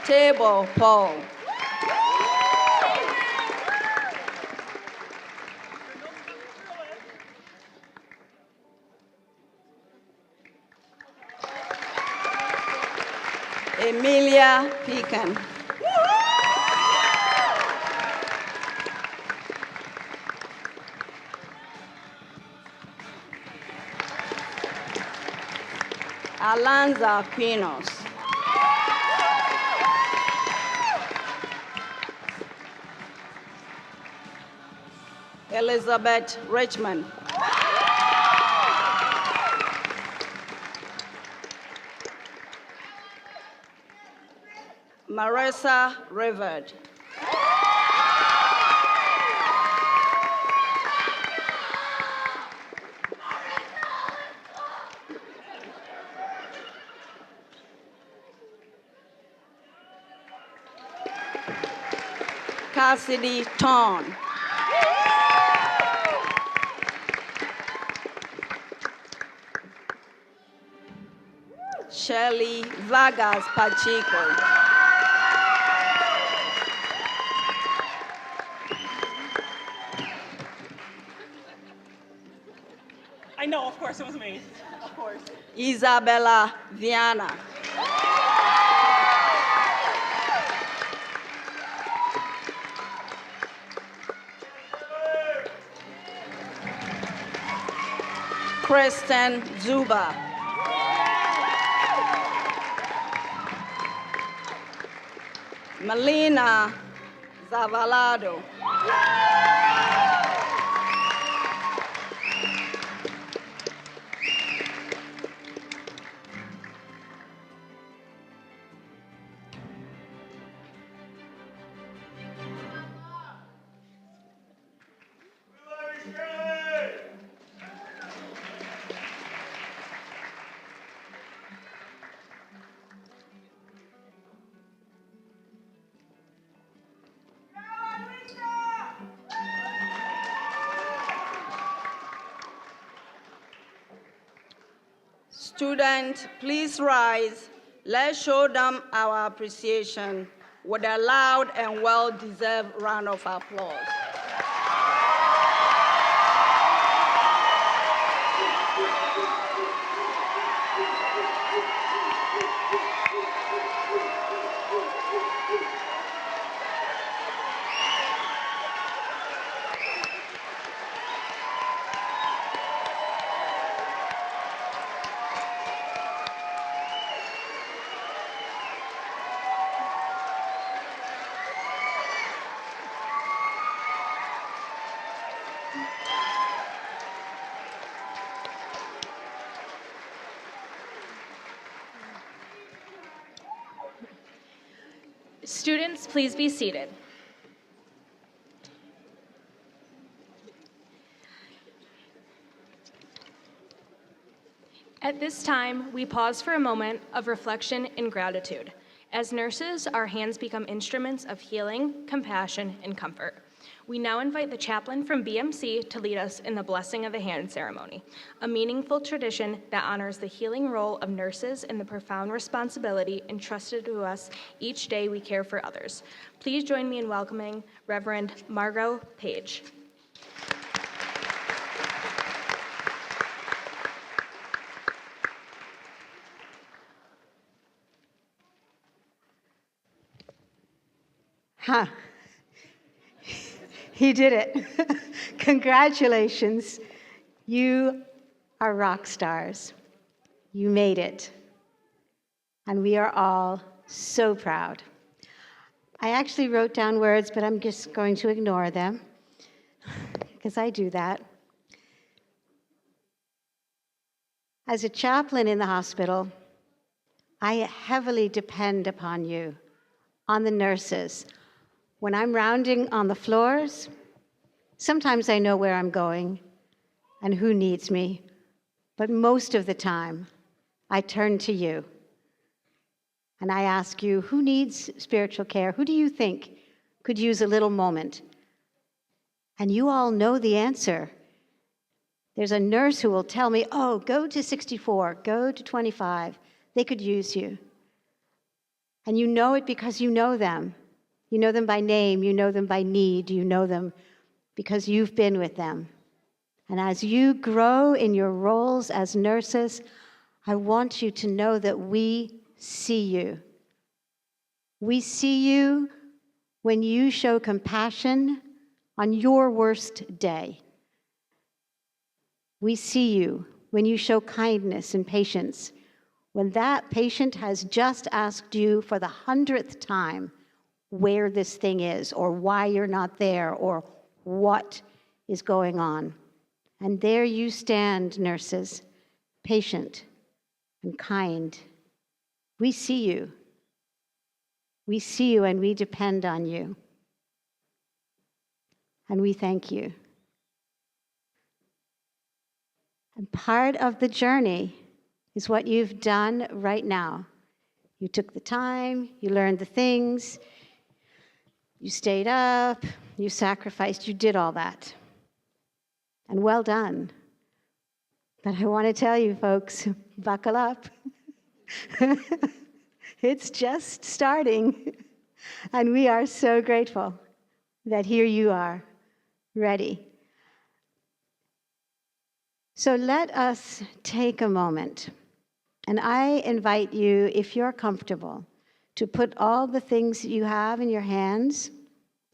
Table Paul. Emilia Pecan. Alanza Pinos. Elizabeth Richmond. Marissa Rivard. Cassidy Torn. Shelley Vargas Pacheco. I know, of course it was me. Of course. Isabella Viana. Kristen Zuba. Melina Zavalado. Students, please rise. Let's show them our appreciation with a loud and well-deserved round of applause. Students, please be seated. At this time, we pause for a moment of reflection and gratitude. As nurses, our hands become instruments of healing, compassion, and comfort. We now invite the chaplain from BMC to lead us in the blessing of the hand ceremony, a meaningful tradition that honors the healing role of nurses and the profound responsibility entrusted to us each day we care for others. Please join me in welcoming Reverend Margot Page. Huh. He did it. Congratulations. You are rock stars. You made it. And we are all so proud. I actually wrote down words, but I'm just going to ignore them because I do that. As a chaplain in the hospital, I heavily depend upon you, on the nurses. When I'm rounding on the floors, sometimes I know where I'm going and who needs me, but most of the time, I turn to you. And I ask you, who needs spiritual care? Who do you think could use a little moment? And you all know the answer. There's a nurse who will tell me, oh, go to 64, go to 25. They could use you. And you know it because you know them. You know them by name, you know them by need, you know them because you've been with them. And as you grow in your roles as nurses, I want you to know that we see you. We see you when you show compassion on your worst day. We see you when you show kindness and patience, when that patient has just asked you for the 100th time where this thing is, or why you're not there, or what is going on. And there you stand, nurses, patient and kind. We see you. We see you and we depend on you. And we thank you. And part of the journey is what you've done right now. You took the time, you learned the things, you stayed up, you sacrificed, you did all that. And well done. But I want to tell you, folks, buckle up. It's just starting. And we are so grateful that here you are, ready. So let us take a moment. And I invite you, if you're comfortable, to put all the things you have in your hands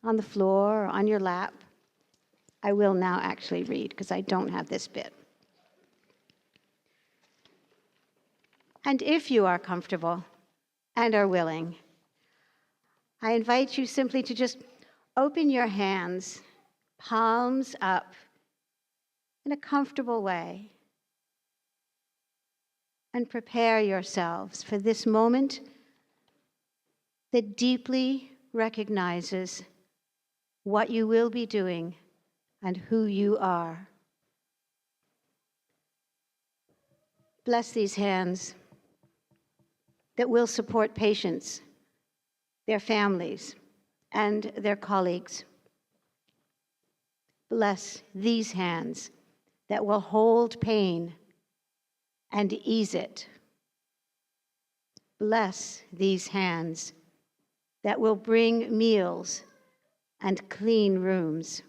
on the floor or on your lap. I will now actually read because I don't have this bit. And if you are comfortable and are willing, I invite you simply to just open your hands, palms up, in a comfortable way, and prepare yourselves for this moment that deeply recognizes what you will be doing and who you are. Bless these hands that will support patients, their families, and their colleagues. Bless these hands that will hold pain and ease it. Bless these hands that will bring meals and clean rooms.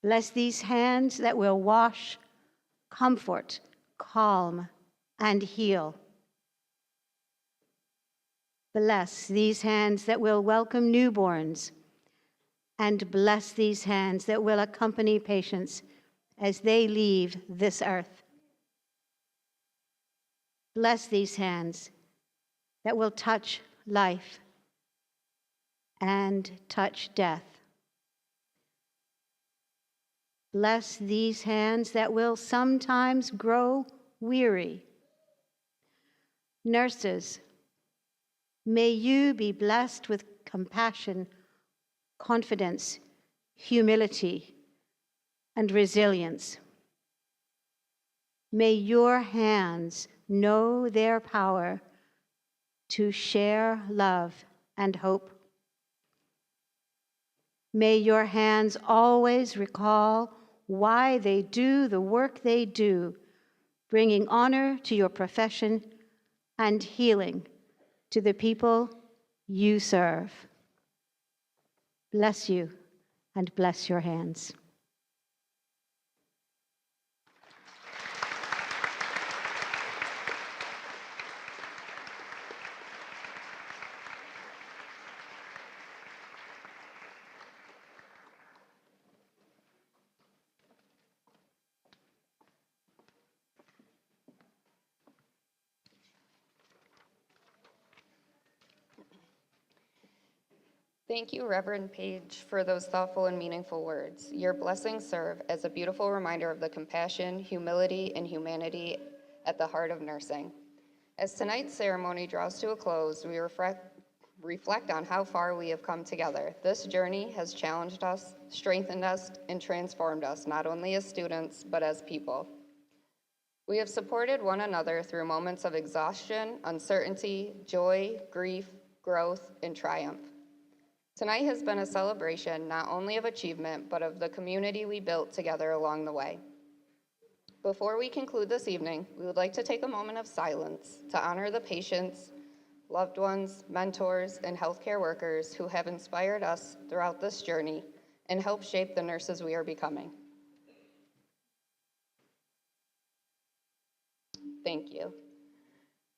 Bless these hands that will wash, comfort, calm, and heal. Bless these hands that will welcome newborns, and bless these hands that will accompany patients as they leave this earth. Bless these hands that will touch life and touch death. Bless these hands that will sometimes grow weary. Nurses, may you be blessed with compassion, confidence, humility, and resilience. May your hands know their power to share love and hope. May your hands always recall why they do the work they do, bringing honor to your profession and healing to the people you serve. Bless you and bless your hands. Thank you, Reverend Page, for those thoughtful and meaningful words. Your blessings serve as a beautiful reminder of the compassion, humility, and humanity at the heart of nursing. As tonight's ceremony draws to a close, we reflect on how far we have come together. This journey has challenged us, strengthened us, and transformed us, not only as students, but as people. We have supported one another through moments of exhaustion, uncertainty, joy, grief, growth, and triumph. Tonight has been a celebration not only of achievement, but of the community we built together along the way. Before we conclude this evening, we would like to take a moment of silence to honor the patients, loved ones, mentors, and healthcare workers who have inspired us throughout this journey and helped shape the nurses we are becoming. Thank you.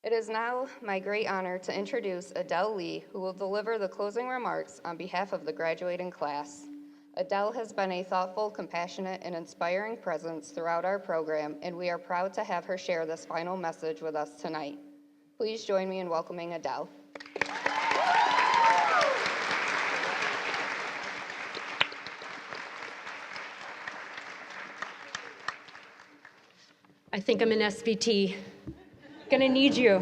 It is now my great honor to introduce Adele Lee, who will deliver the closing remarks on behalf of the graduating class. Adele has been a thoughtful, compassionate, and inspiring presence throughout our program, and we are proud to have her share this final message with us tonight. Please join me in welcoming Adele. I think I'm an SVT. Gonna need you.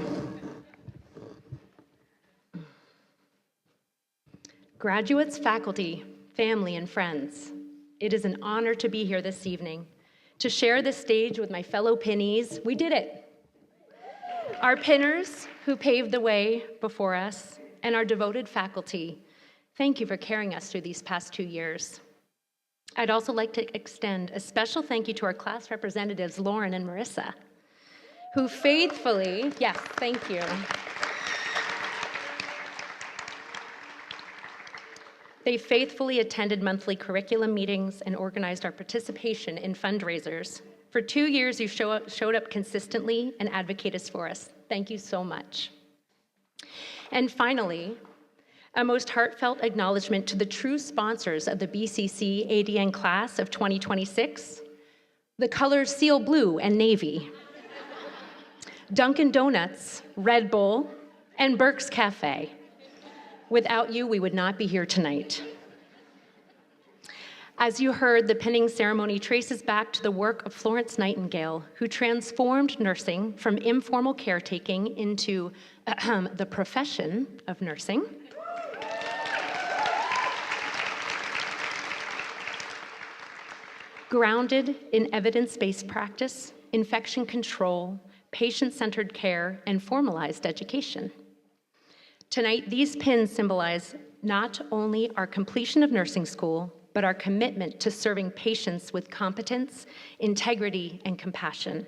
Graduates, faculty, family, and friends, it is an honor to be here this evening to share this stage with my fellow Pinnies. We did it. Our Pinners who paved the way before us, and our devoted faculty, thank you for carrying us through these past 2 years. I'd also like to extend a special thank you to our class representatives, Lauren and Marissa, who faithfully, yes, thank you. They faithfully attended monthly curriculum meetings and organized our participation in fundraisers. For 2 years, you showed up consistently and advocated for us. Thank you so much. And finally, a most heartfelt acknowledgement to the true sponsors of the BCC ADN class of 2026, the colors Seal Blue and Navy, Dunkin' Donuts, Red Bull, and Burke's Cafe. Without you, we would not be here tonight. As you heard, the pinning ceremony traces back to the work of Florence Nightingale, who transformed nursing from informal caretaking into the profession of nursing. Grounded in evidence-based practice, infection control, patient-centered care, and formalized education. Tonight, these pins symbolize not only our completion of nursing school, but our commitment to serving patients with competence, integrity, and compassion.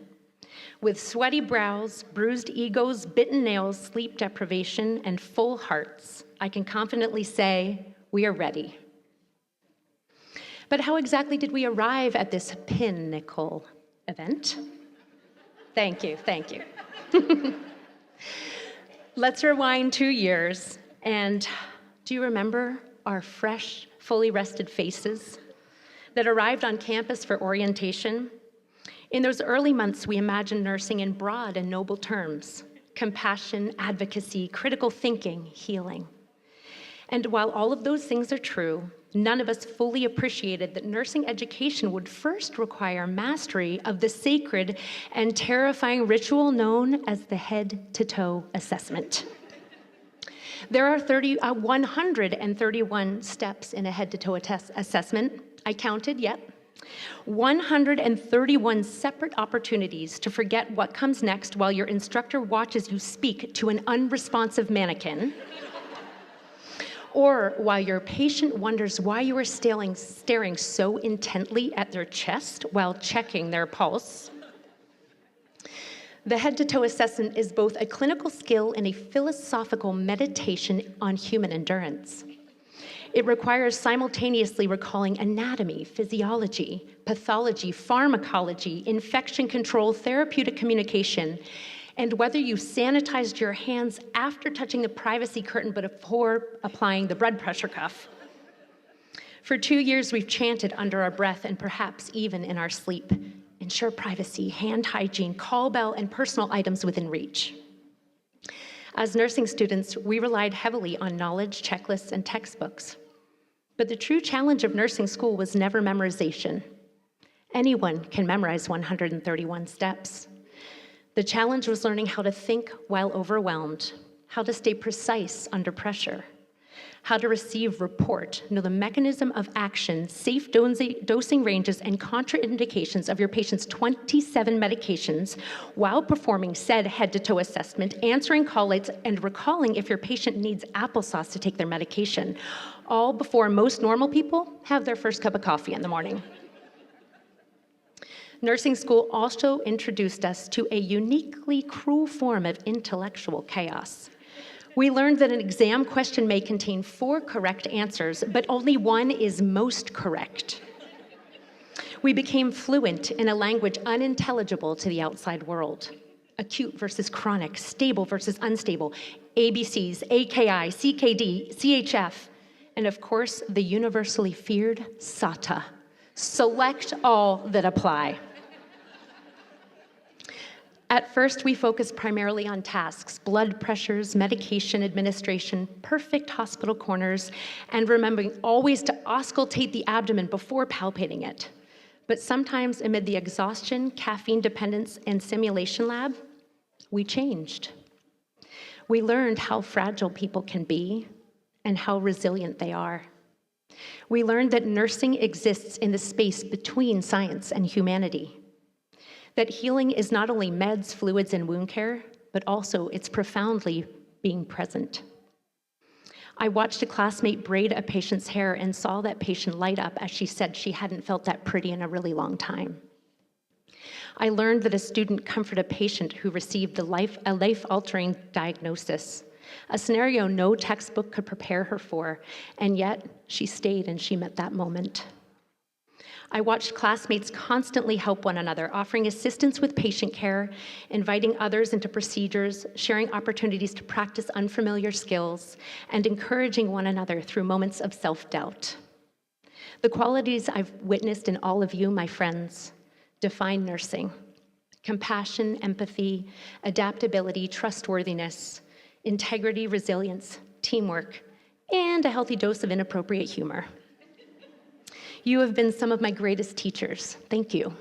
With sweaty brows, bruised egos, bitten nails, sleep deprivation, and full hearts, I can confidently say we are ready. But how exactly did we arrive at this pinnacle event? Thank you, thank you. Let's rewind 2 years, and do you remember our fresh, fully rested faces that arrived on campus for orientation? In those early months, we imagined nursing in broad and noble terms: compassion, advocacy, critical thinking, healing. And while all of those things are true, none of us fully appreciated that nursing education would first require mastery of the sacred and terrifying ritual known as the head-to-toe assessment. There are 131 steps in a head-to-toe assessment. I counted, yet. 131 separate opportunities to forget what comes next while your instructor watches you speak to an unresponsive mannequin, or while your patient wonders why you are staring so intently at their chest while checking their pulse. The head-to-toe assessment is both a clinical skill and a philosophical meditation on human endurance. It requires simultaneously recalling anatomy, physiology, pathology, pharmacology, infection control, therapeutic communication, and whether you sanitized your hands after touching the privacy curtain but before applying the blood pressure cuff. For 2 years, we've chanted under our breath and perhaps even in our sleep: ensure privacy, hand hygiene, call bell, and personal items within reach. As nursing students, we relied heavily on knowledge, checklists, and textbooks. But the true challenge of nursing school was never memorization. Anyone can memorize 131 steps. The challenge was learning how to think while overwhelmed, how to stay precise under pressure, how to receive, report, know the mechanism of action, safe dosing ranges, and contraindications of your patient's 27 medications while performing said head-to-toe assessment, answering call-outs, and recalling if your patient needs applesauce to take their medication, all before most normal people have their first cup of coffee in the morning. Nursing school also introduced us to a uniquely cruel form of intellectual chaos. We learned that an exam question may contain 4 correct answers, but only one is most correct. We became fluent in a language unintelligible to the outside world. Acute versus chronic, stable versus unstable, ABCs, AKI, CKD, CHF, and of course, the universally feared SATA. Select all that apply. At first, we focused primarily on tasks: blood pressures, medication administration, perfect hospital corners, and remembering always to auscultate the abdomen before palpating it. But sometimes amid the exhaustion, caffeine dependence, and simulation lab, we changed. We learned how fragile people can be and how resilient they are. We learned that nursing exists in the space between science and humanity, that healing is not only meds, fluids, and wound care, but also it's profoundly being present. I watched a classmate braid a patient's hair and saw that patient light up as she said she hadn't felt that pretty in a really long time. I learned that a student comforted a patient who received a life-altering diagnosis, a scenario no textbook could prepare her for, and yet she stayed and she met that moment. I watched classmates constantly help one another, offering assistance with patient care, inviting others into procedures, sharing opportunities to practice unfamiliar skills, and encouraging one another through moments of self-doubt. The qualities I've witnessed in all of you, my friends, define nursing: compassion, empathy, adaptability, trustworthiness, integrity, resilience, teamwork, and a healthy dose of inappropriate humor. You have been some of my greatest teachers. Thank you.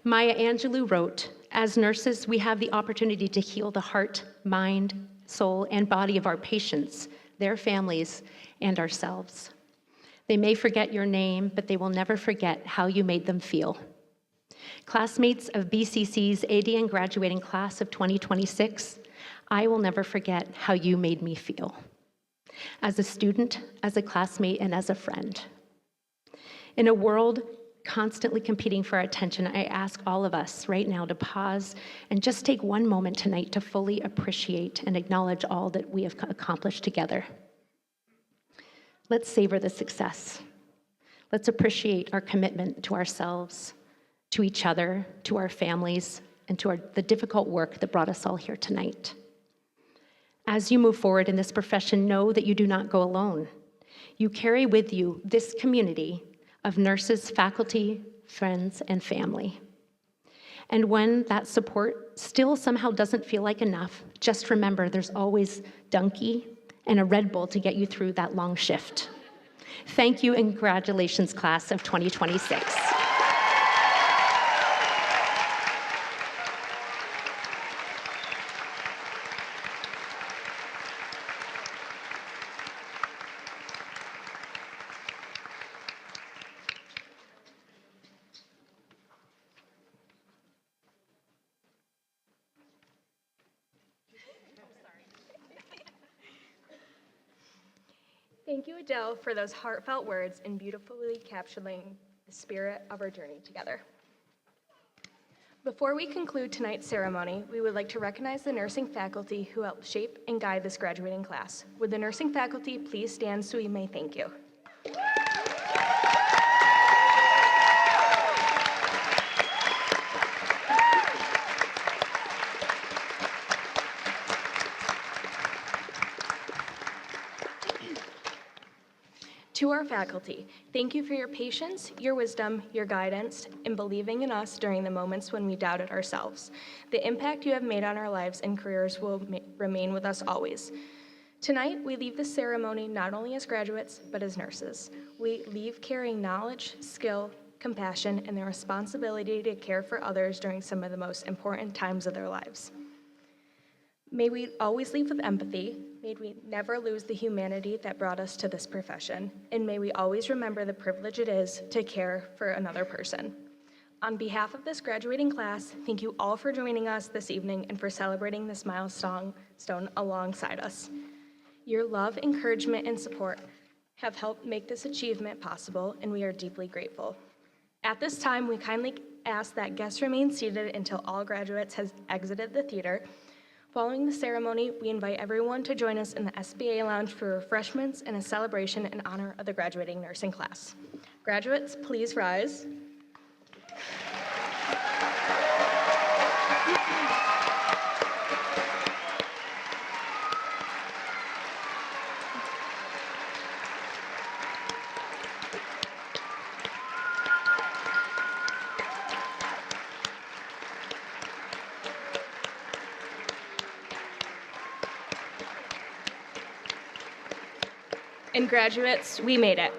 Maya Angelou wrote, "As nurses, we have the opportunity to heal the heart, mind, soul, and body of our patients, their families, and ourselves. They may forget your name, but they will never forget how you made them feel." Classmates of BCC's ADN graduating class of 2026, I will never forget how you made me feel, as a student, as a classmate, and as a friend. In a world constantly competing for our attention, I ask all of us right now to pause and just take one moment tonight to fully appreciate and acknowledge all that we have accomplished together. Let's savor the success. Let's appreciate our commitment to ourselves, to each other, to our families, and to the difficult work that brought us all here tonight. As you move forward in this profession, know that you do not go alone. You carry with you this community of nurses, faculty, friends, and family. And when that support still somehow doesn't feel like enough, just remember there's always Dunky and a Red Bull to get you through that long shift. Thank you and congratulations, class of 2026. Thank you, Adele, for those heartfelt words and beautifully capturing the spirit of our journey together. Before we conclude tonight's ceremony, we would like to recognize the nursing faculty who helped shape and guide this graduating class. Would the nursing faculty please stand so we may thank you? To our faculty, thank you for your patience, your wisdom, your guidance, and believing in us during the moments when we doubted ourselves. The impact you have made on our lives and careers will remain with us always. Tonight, we leave the ceremony not only as graduates, but as nurses. We leave carrying knowledge, skill, compassion, and the responsibility to care for others during some of the most important times of their lives. May we always leave with empathy. May we never lose the humanity that brought us to this profession. And may we always remember the privilege it is to care for another person. On behalf of this graduating class, thank you all for joining us this evening and for celebrating this milestone alongside us. Your love, encouragement, and support have helped make this achievement possible, and we are deeply grateful. At this time, we kindly ask that guests remain seated until all graduates have exited the theater. Following the ceremony, we invite everyone to join us in the SBA lounge for refreshments and a celebration in honor of the graduating nursing class. Graduates, please rise. And graduates, we made it.